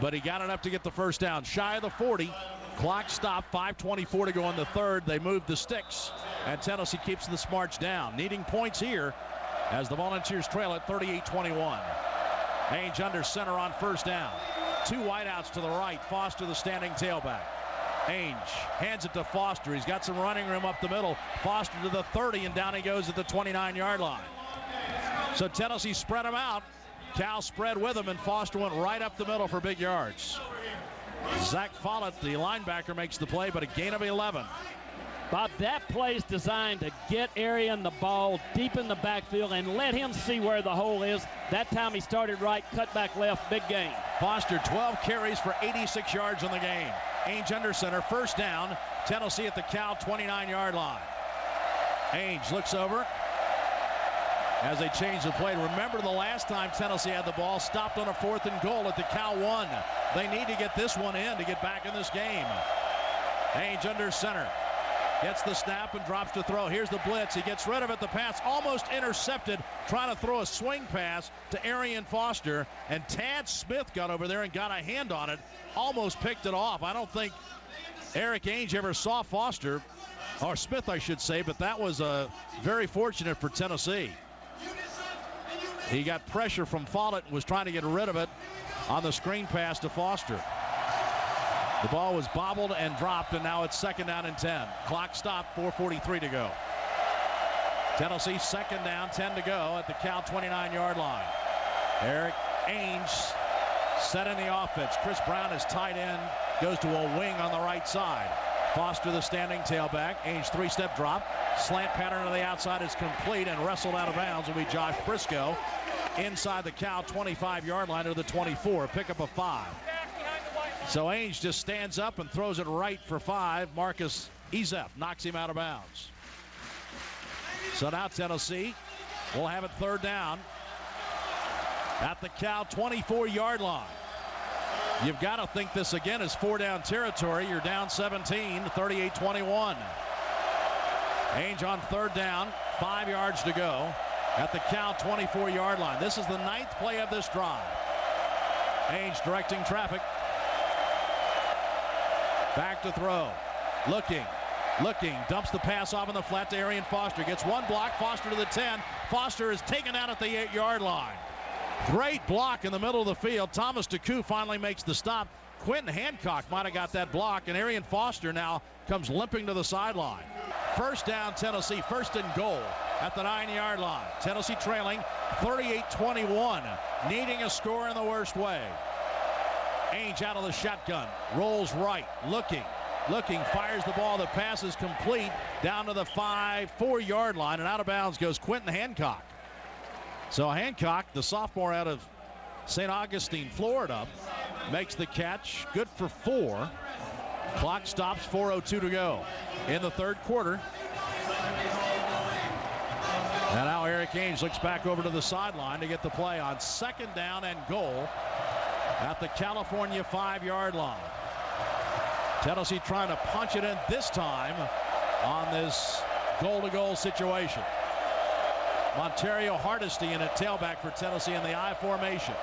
but he got enough to get the first down. Shy of the 40. Clock stopped. 5:24 to go in the third. They moved the sticks, and Tennessee keeps the march down. Needing points here as the Volunteers trail at 38-21. Ainge under center on first down. 2 wideouts to the right. Foster the standing tailback. Ainge hands it to Foster. He's got some running room up the middle. Foster to the 30, and down he goes at the 29-yard line. So Tennessee spread him out. Cal spread with him, and Foster went right up the middle for big yards. Zach Follett, the linebacker, makes the play, but a gain of 11. Bob, that play is designed to get Arian the ball deep in the backfield and let him see where the hole is. That time he started right, cut back left, big gain. Foster 12 carries for 86 yards in the game. Ainge under center, first down. Tennessee at the Cal 29-yard line. Ainge looks over as they change the play. Remember the last time Tennessee had the ball, stopped on a 4th and goal at the Cal 1. They need to get this one in to get back in this game. Ainge under center. Gets the snap and drops to throw. Here's the blitz. He gets rid of it. The pass almost intercepted. Trying to throw a swing pass to Arian Foster. And Tad Smith got over there and got a hand on it. Almost picked it off. I don't think Eric Ainge ever saw Foster, or Smith I should say, but that was very fortunate for Tennessee. He got pressure from Follett and was trying to get rid of it on the screen pass to Foster. The ball was bobbled and dropped, and now it's second down and 10. Clock stopped, 4:43 to go. Tennessee second down, 10 to go at the Cal 29-yard line. Eric Ainge set in the offense. Chris Brown is tight end, goes to a wing on the right side. Foster the standing tailback. Ainge 3-step drop. Slant pattern to the outside is complete, and wrestled out of bounds will be Josh Briscoe inside the Cal 25-yard line to the 24. Pickup of 5. So Ainge just stands up and throws it right for 5. Marcus Ezef knocks him out of bounds. So now Tennessee will have it third down at the Cal 24-yard line. You've got to think this again is 4-down territory. You're down 17, 38-21. Ainge on third down, 5 yards to go at the Cal 24-yard line. This is the 9th play of this drive. Ainge directing traffic. Back to throw. Looking. Looking, dumps the pass off in the flat to Arian Foster. Gets one block, Foster to the 10. Foster is taken out at the 8-yard line. Great block in the middle of the field. Thomas DeCoux finally makes the stop. Quentin Hancock might have got that block, and Arian Foster now comes limping to the sideline. First down, Tennessee, first and goal at the 9-yard line. Tennessee trailing 38-21, needing a score in the worst way. Ainge out of the shotgun, rolls right, looking, fires the ball. The pass is complete down to the 4-yard line, and out of bounds goes Quentin Hancock. So Hancock, the sophomore out of St. Augustine, Florida, makes the catch. Good for 4. Clock stops, 4:02 to go in the third quarter. And now Eric Ainge looks back over to the sideline to get the play on second down and goal at the California 5-yard line. Tennessee trying to punch it in this time on this goal-to-goal situation. Montario Hardesty in at tailback for Tennessee in the I formation.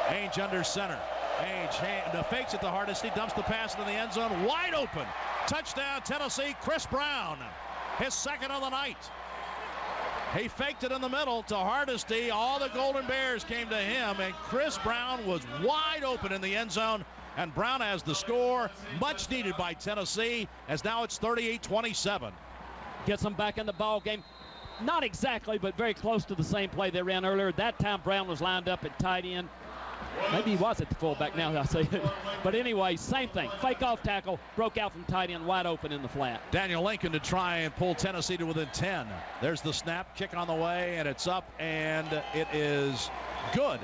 Ainge under center. Ainge fakes it to Hardesty, dumps the pass into the end zone, wide open. Touchdown Tennessee, Chris Brown, his second of the night. He faked it in the middle to Hardesty. All the Golden Bears came to him, and Chris Brown was wide open in the end zone. And Brown has the score, much needed by Tennessee, as now it's 38-27. Gets them back in the ball game. Not exactly, but very close to the same play they ran earlier. That time Brown was lined up at tight end. Maybe he was at the fullback now that I say it. But anyway, same thing. Fake off tackle, broke out from tight end, wide open in the flat. Daniel Lincoln to try and pull Tennessee to within 10. There's the snap, kick on the way, and it's up, and it is good.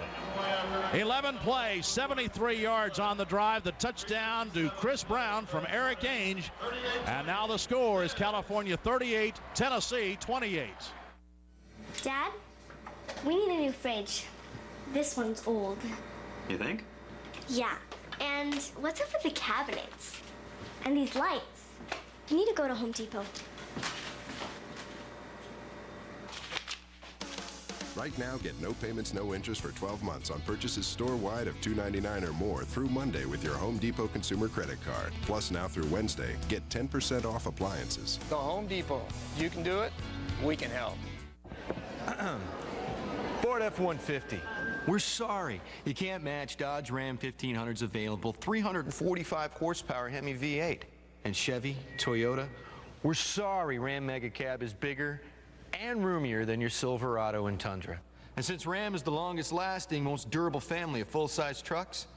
11 plays, 73 yards on the drive. The touchdown to Chris Brown from Eric Ainge. And now the score is California 38, Tennessee 28. Dad, we need a new fridge. This one's old. You think? Yeah. And what's up with the cabinets? And these lights? We need to go to Home Depot. Right now, get no payments, no interest for 12 months on purchases store-wide of $2.99 or more through Monday with your Home Depot consumer credit card. Plus, now through Wednesday, get 10% off appliances. The Home Depot. You can do it. We can help. Ford F-150. We're sorry. You can't match Dodge Ram 1500's available 345 horsepower Hemi V8. And Chevy, Toyota, we're sorry Ram Mega Cab is bigger and roomier than your Silverado and Tundra. And since Ram is the longest lasting, most durable family of full-size trucks,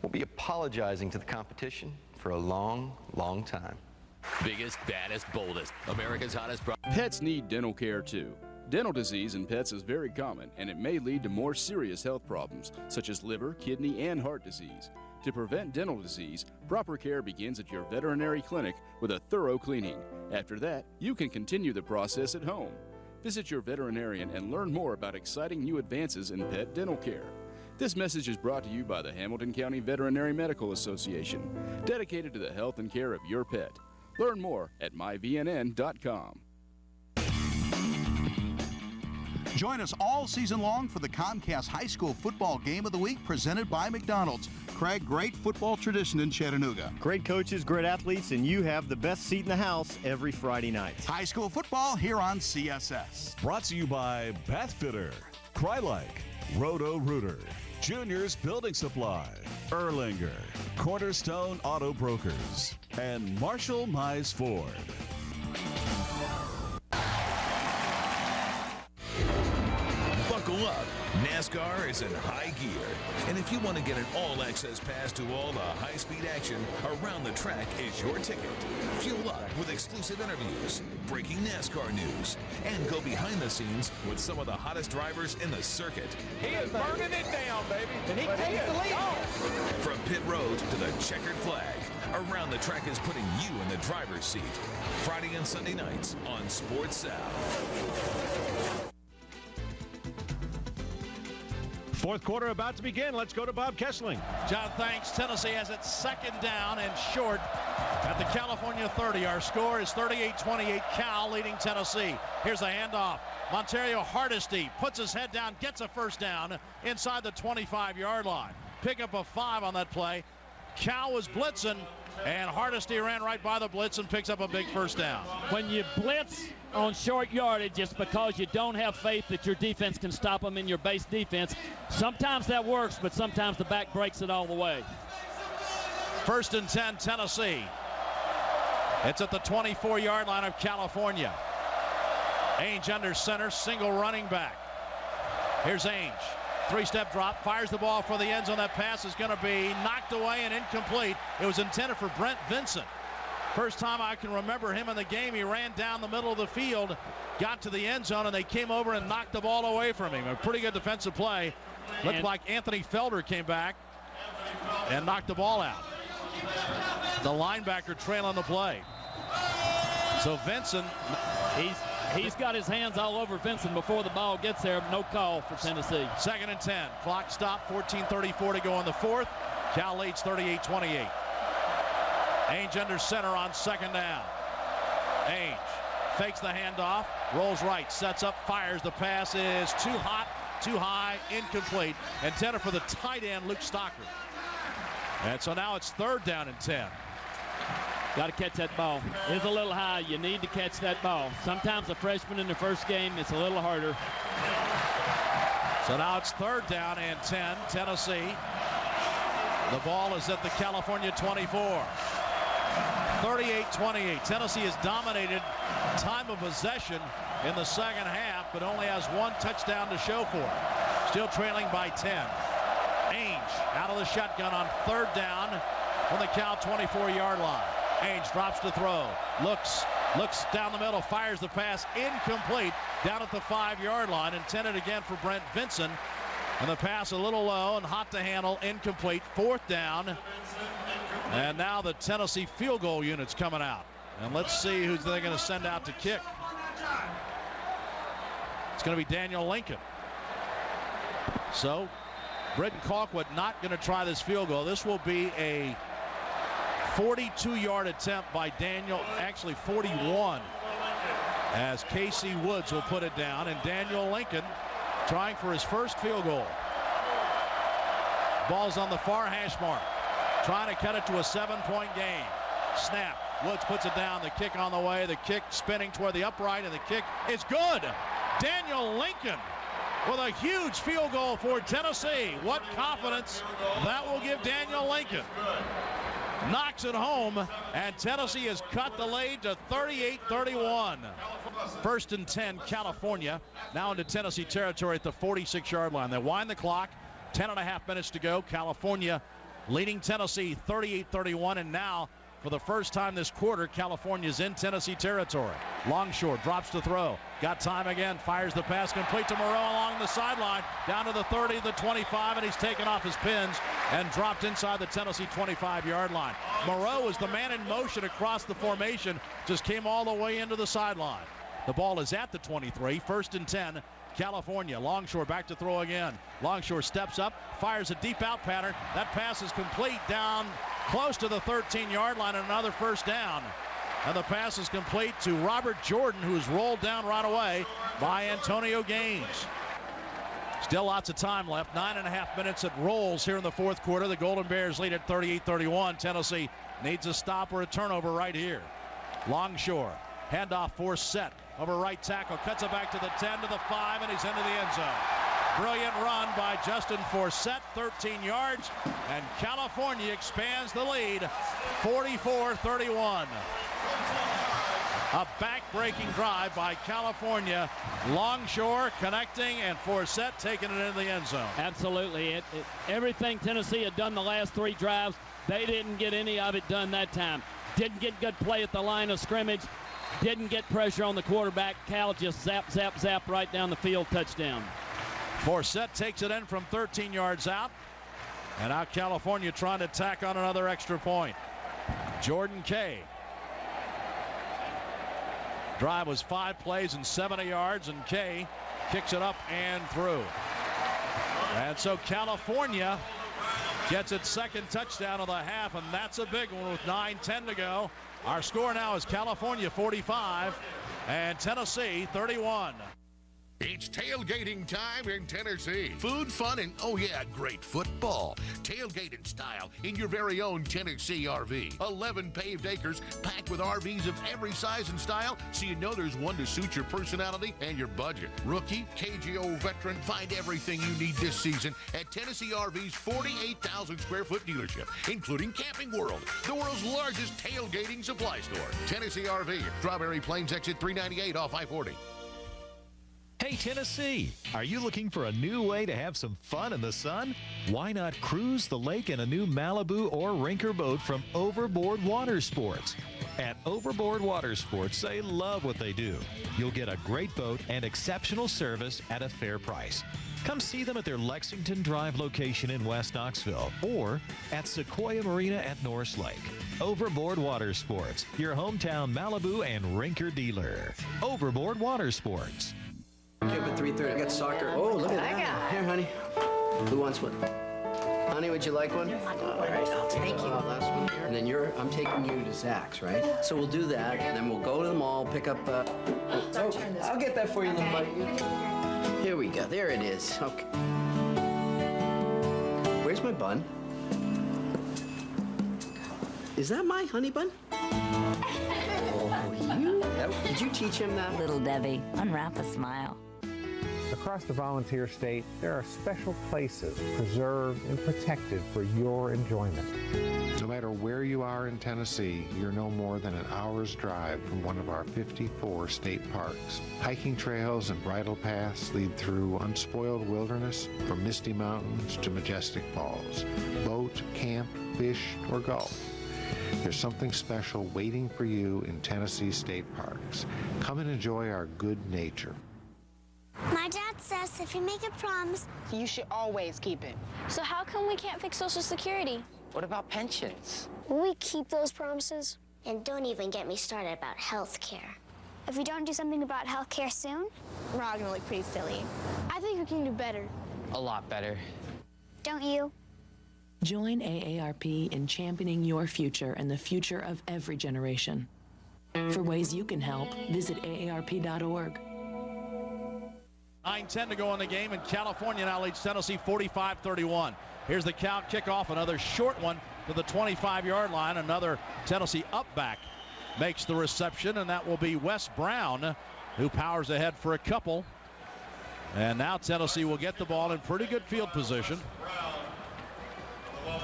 we'll be apologizing to the competition for a long, long time. Biggest, baddest, boldest. America's hottest. Pets need dental care too. Dental disease in pets is very common, and it may lead to more serious health problems, such as liver, kidney, and heart disease. To prevent dental disease, proper care begins at your veterinary clinic with a thorough cleaning. After that, you can continue the process at home. Visit your veterinarian and learn more about exciting new advances in pet dental care. This message is brought to you by the Hamilton County Veterinary Medical Association, dedicated to the health and care of your pet. Learn more at myvnn.com. Join us all season long for the Comcast High School Football Game of the Week presented by McDonald's. Craig, great football tradition in Chattanooga. Great coaches, great athletes, and you have the best seat in the house every Friday night. High school football here on CSS. Brought to you by Bathfitter, Krylike, Roto-Rooter, Junior's Building Supply, Erlinger, Cornerstone Auto Brokers, and Marshall Mize Ford. Buckle up. NASCAR is in high gear. And if you want to get an all-access pass to all the high-speed action around the track is your ticket. Fuel up with exclusive interviews, breaking NASCAR news, and go behind the scenes with some of the hottest drivers in the circuit. He is burning it down, baby. And he takes the lead. From pit road to the checkered flag, Around the Track is putting you in the driver's seat. Friday and Sunday nights on Sports South. Fourth quarter about to begin. Let's go to Bob Kessling. John, thanks. Tennessee has it second down and short at the California 30. Our score is 38-28. Cal leading Tennessee. Here's a handoff. Montario Hardesty puts his head down, gets a first down inside the 25-yard line. Pick up a 5 on that play. Cal was blitzing, And Hardesty ran right by the blitz and picks up a big first down. When you blitz on short yardage, it's because you don't have faith that your defense can stop them in your base defense. Sometimes that works, but sometimes the back breaks it all the way. 1st and 10, Tennessee. It's at the 24-yard line of California. Ainge under center, single running back. Here's Ainge. 3-step drop, fires the ball for the end zone. That pass is going to be knocked away and incomplete. It was intended for Brent Vincent. First time I can remember him in the game, he ran down the middle of the field, got to the end zone, and they came over and knocked the ball away from him. A pretty good defensive play. Looked like Anthony Felder came back and knocked the ball out. The linebacker trailing the play. So Vincent, he's got his hands all over Vincent before the ball gets there. No call for Tennessee. 2nd and 10. Clock stopped. 14:34 to go in the 4th. Cal leads 38-28. Ainge under center on 2nd down. Ainge fakes the handoff, rolls right, sets up, fires. The pass is too hot, too high, incomplete. Intended for the tight end, Luke Stockard. And so now it's 3rd down and 10. Got to catch that ball. It's a little high. You need to catch that ball. Sometimes a freshman in the first game, it's a little harder. So now it's 3rd down and 10. Tennessee. The ball is at the California 24. 38-28. Tennessee has dominated time of possession in the second half, but only has 1 touchdown to show for it. Still trailing by 10. Ainge out of the shotgun on 3rd down from the Cal 24-yard line. Ainge drops to throw. Looks down the middle, fires the pass, incomplete down at the 5-yard line. Intended again for Brent Vincent. And the pass a little low and hot to handle, incomplete. 4th down. And now the Tennessee field goal unit's coming out. And let's see who they're going to send out to kick. It's going to be Daniel Lincoln. So Britton Colquitt not going to try this field goal. This will be a 42-yard attempt by Daniel, actually 41, as Casey Woods will put it down. And Daniel Lincoln trying for his first field goal. Ball's on the far hash mark. Trying to cut it to a 7-point game. Snap. Woods puts it down. The kick on the way. The kick spinning toward the upright, and the kick is good. Daniel Lincoln with a huge field goal for Tennessee. What confidence that will give Daniel Lincoln. Knocks it home, and Tennessee has cut the lead to 38-31. 1st and 10, California. Now into Tennessee territory at the 46-yard line. They wind the clock. 10.5 minutes to go. California leading Tennessee 38-31, and now for the first time this quarter, California's in Tennessee territory. Longshore drops to throw. Got time again. Fires the pass complete to Moreau along the sideline. Down to the 30, the 25, and he's taken off his pins and dropped inside the Tennessee 25-yard line. Moreau is the man in motion across the formation. Just came all the way into the sideline. The ball is at the 23. 1st and 10. California. Longshore back to throw again. Longshore steps up, fires a deep out pattern. That pass is complete down close to the 13-yard line, and another first down. And the pass is complete to Robert Jordan, who's rolled down right away by Antonio Gaines. Still lots of time left. 9.5 minutes at rolls here in the 4th quarter. The Golden Bears lead at 38-31. Tennessee needs a stop or a turnover right here. Longshore. Handoff for Set over right tackle. Cuts it back to the 10, to the 5, and he's into the end zone. Brilliant run by Justin Forsett, 13 yards, and California expands the lead, 44-31. A back-breaking drive by California. Longshore connecting, and Forsett taking it into the end zone. Absolutely. Everything Tennessee had done the last 3 drives, they didn't get any of it done that time. Didn't get good play at the line of scrimmage. Didn't get pressure on the quarterback. Cal just zap, zap, zap right down the field. Touchdown. Forsett takes it in from 13 yards out. And now California trying to tack on another extra point. Jordan Kay. Drive was 5 plays and 70 yards, and Kay kicks it up and through. And so California gets its 2nd touchdown of the half, and that's a big one with 9:10 to go. Our score now is California 45 and Tennessee 31. It's tailgating time in Tennessee. Food, fun, and, oh yeah, great football. Tailgate in style in your very own Tennessee RV. 11 paved acres packed with RVs of every size and style, so you know there's one to suit your personality and your budget. Rookie, KGO veteran, find everything you need this season at Tennessee RV's 48,000 square foot dealership, including Camping World, the world's largest tailgating supply store. Tennessee RV, Strawberry Plains exit 398 off I-40. Hey, Tennessee, are you looking for a new way to have some fun in the sun? Why not cruise the lake in a new Malibu or Rinker boat from Overboard Water Sports? At Overboard Water Sports, they love what they do. You'll get a great boat and exceptional service at a fair price. Come see them at their Lexington Drive location in West Knoxville or at Sequoia Marina at Norris Lake. Overboard Water Sports, your hometown Malibu and Rinker dealer. Overboard Water Sports. Okay, up at 3:30. I got soccer. Oh, look at that. Here, honey. Who wants one? Honey, would you like one? All right, I'll take you. Last one here. And then I'm taking you to Zach's, right? So we'll do that, and then we'll go to the mall, pick up, I'll get that for you, little buddy. Here we go. There it is. Okay. Where's my bun? Is that my honey bun? Did you teach him that? Little Debbie, unwrap a smile. Across the volunteer state, there are special places preserved and protected for your enjoyment. No matter where you are in Tennessee, you're no more than an hour's drive from one of our 54 state parks. Hiking trails and bridle paths lead through unspoiled wilderness, from misty mountains to majestic falls. Boat, camp, fish, or golf. There's something special waiting for you in Tennessee state parks. Come and enjoy our good nature. My dad says if you make a promise, you should always keep it. So how come we can't fix Social Security? What about pensions? Will we keep those promises? And don't even get me started about health care. If we don't do something about health care soon, we're all gonna look pretty silly. I think we can do better. A lot better. Don't you? Join AARP in championing your future and the future of every generation. For ways you can help, visit AARP.org. 9:10 to go in the game, and California now leads Tennessee 45-31. Here's the Cal kickoff, another short one to the 25-yard line. Another Tennessee up back makes the reception, and that will be Wes Brown, who powers ahead for a couple. And now Tennessee will get the ball in pretty good field position.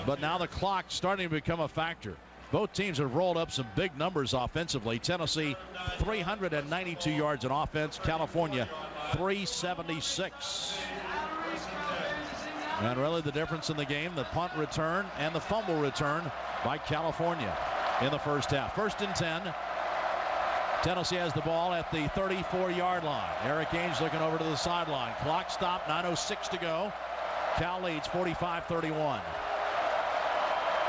But now the clock's starting to become a factor. Both teams have rolled up some big numbers offensively. Tennessee 392 yards in offense. California 376. And really the difference in the game, the punt return and the fumble return by California in the first half. 1st and 10. Tennessee has the ball at the 34-yard line. Eric Ainge looking over to the sideline. Clock stopped, 9:06 to go. Cal leads 45-31.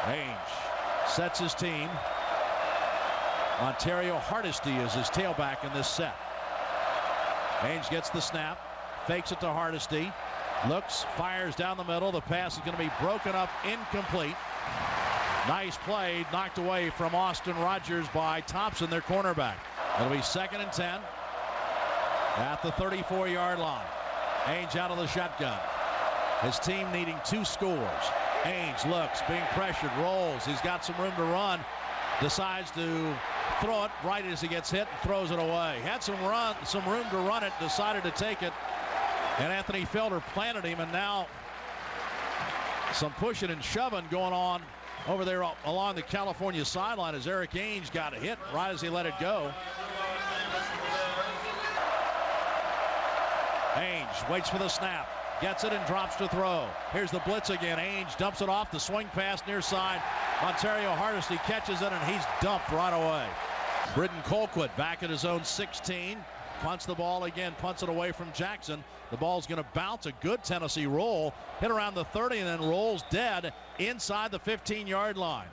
Ainge sets his team. Ontario Hardesty is his tailback in this set. Ainge gets the snap, fakes it to Hardesty, looks, fires down the middle. The pass is going to be broken up, incomplete. Nice play, knocked away from Austin Rogers by Thompson, their cornerback. It'll be 2nd and 10 at the 34-yard line. Ainge out of the shotgun. His team needing 2 scores. Ainge looks, being pressured, rolls. He's got some room to run. Decides to throw it right as he gets hit and throws it away. Had some room to run it, decided to take it. And Anthony Felder planted him, and now some pushing and shoving going on over there along the California sideline as Eric Ainge got hit right as he let it go. Ainge waits for the snap. Gets it and drops to throw. Here's the blitz again. Ainge dumps it off. The swing pass near side. Ontario Hardesty catches it, and he's dumped right away. Britton Colquitt back at his own 16. Punts the ball again. Punts it away from Jackson. The ball's going to bounce. A good Tennessee roll. Hit around the 30 and then rolls dead inside the 15-yard line.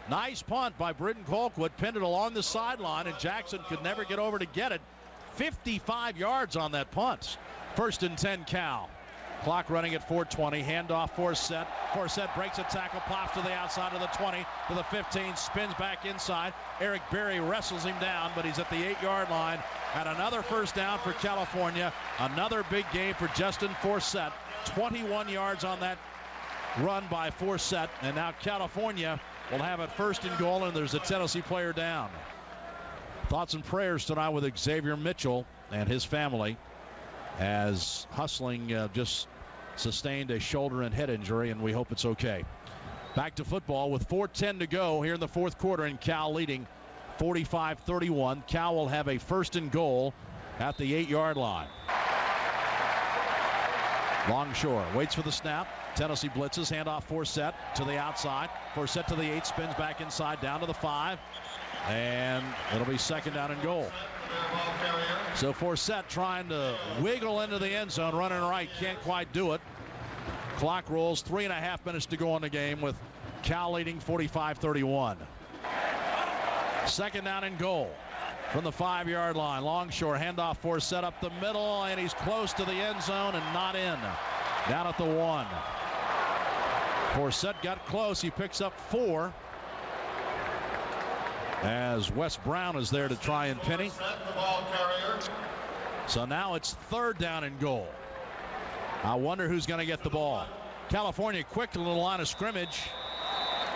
Nice punt by Britton Colquitt. Pinned it along the sideline, and Jackson could never get over to get it. 55 yards on that punt. 1st and 10 Cal. Clock running at 4:20. Handoff Forsett. Forsett breaks a tackle, pops to the outside of the 20, to the 15, spins back inside. Eric Berry wrestles him down, but he's at the 8-yard line. And another first down for California. Another big game for Justin Forsett. 21 yards on that run by Forsett. And now California will have it 1st and goal, and there's a Tennessee player down. Thoughts and prayers tonight with Xavier Mitchell and his family, as Hustling just sustained a shoulder and head injury, and we hope it's okay. Back to football with 4:10 to go here in the 4th quarter, and Cal leading 45-31. Cal will have a 1st and goal at the 8-yard line. Longshore waits for the snap. Tennessee blitzes, handoff Forsett to the outside. Forsett to the 8, spins back inside, down to the 5, and it'll be 2nd down and goal. So Forsett trying to wiggle into the end zone, running right, can't quite do it. Clock rolls, 3.5 minutes to go in the game with Cal leading 45-31. 2nd down and goal from the 5-yard line. Longshore handoff Forsett up the middle, and he's close to the end zone and not in. Down at the 1. Forsett got close. He picks up 4. As Wes Brown is there to try and pin him. So now it's 3rd down and goal. I wonder who's going to get the ball. California quick to the line of scrimmage,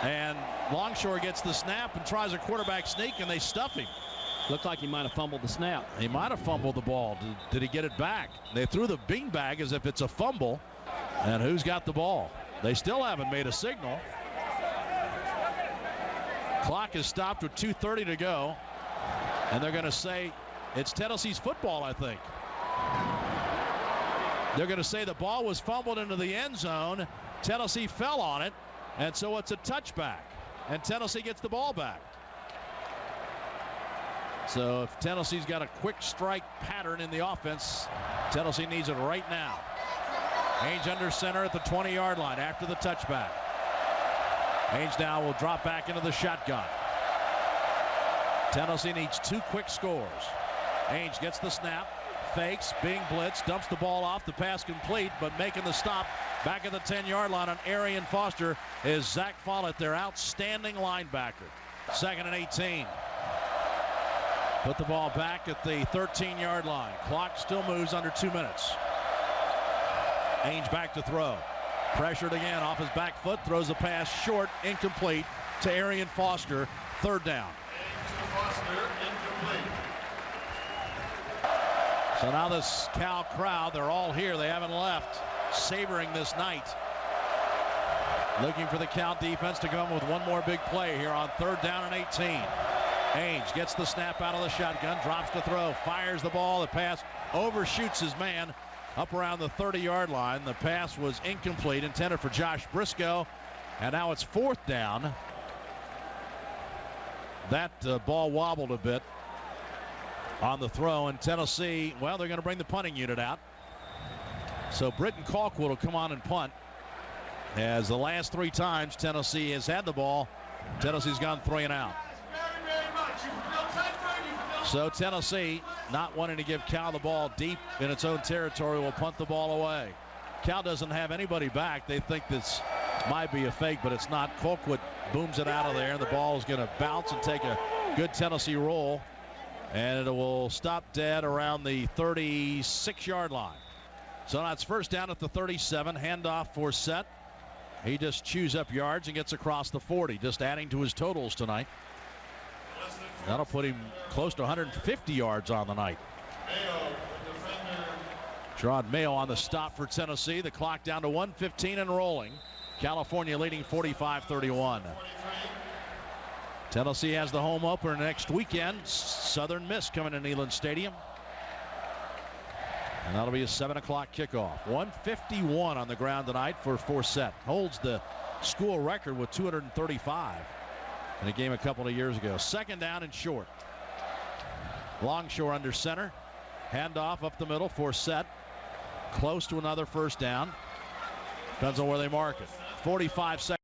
and Longshore gets the snap and tries a quarterback sneak, and they stuff him. Looked like he might have fumbled the snap. He might have fumbled the ball. Did he get it back? They threw the beanbag as if it's a fumble. And who's got the ball? They still haven't made a signal. Clock is stopped with 2:30 to go. And they're going to say it's Tennessee's football, I think. They're going to say the ball was fumbled into the end zone. Tennessee fell on it. And so it's a touchback. And Tennessee gets the ball back. So if Tennessee's got a quick strike pattern in the offense, Tennessee needs it right now. Ainge under center at the 20-yard line after the touchback. Ainge now will drop back into the shotgun. Tennessee needs 2 quick scores. Ainge gets the snap, fakes, being blitzed, dumps the ball off, the pass complete, but making the stop back at the 10-yard line on Arian Foster is Zach Follett, their outstanding linebacker. 2nd and 18. Put the ball back at the 13-yard line. Clock still moves under 2 minutes. Ainge back to throw. Pressured again off his back foot. Throws a pass short, incomplete to Arian Foster. 3rd down. So now this Cal crowd, they're all here. They haven't left. Savoring this night. Looking for the Cal defense to come with one more big play here on 3rd down and 18. Ainge gets the snap out of the shotgun, drops the throw, fires the ball. The pass overshoots his man up around the 30-yard line. The pass was incomplete, intended for Josh Briscoe, and now it's 4th down. That ball wobbled a bit on the throw, and Tennessee, well, they're going to bring the punting unit out. So Britton Colquitt will come on and punt. As the last 3 times Tennessee has had the ball, Tennessee's gone 3 and out. So Tennessee, not wanting to give Cal the ball deep in its own territory, will punt the ball away. Cal doesn't have anybody back. They think this might be a fake, but it's not. Colquitt booms it out of there, and the ball is going to bounce and take a good Tennessee roll. And it will stop dead around the 36-yard line. So now it's 1st down at the 37. Handoff Forsett. He just chews up yards and gets across the 40, just adding to his totals tonight. That'll put him close to 150 yards on the night. Gerard Mayo on the stop for Tennessee. The clock down to 1:15 and rolling. California leading 45-31. Tennessee has the home opener next weekend. Southern Miss coming to Neyland Stadium. And that'll be a 7 o'clock kickoff. 151 on the ground tonight for Forsett. Holds the school record with 235 in a game a couple of years ago. 2nd down and short. Longshore under center. Handoff up the middle. Forsett close to another 1st down. Depends on where they mark it. 45 seconds.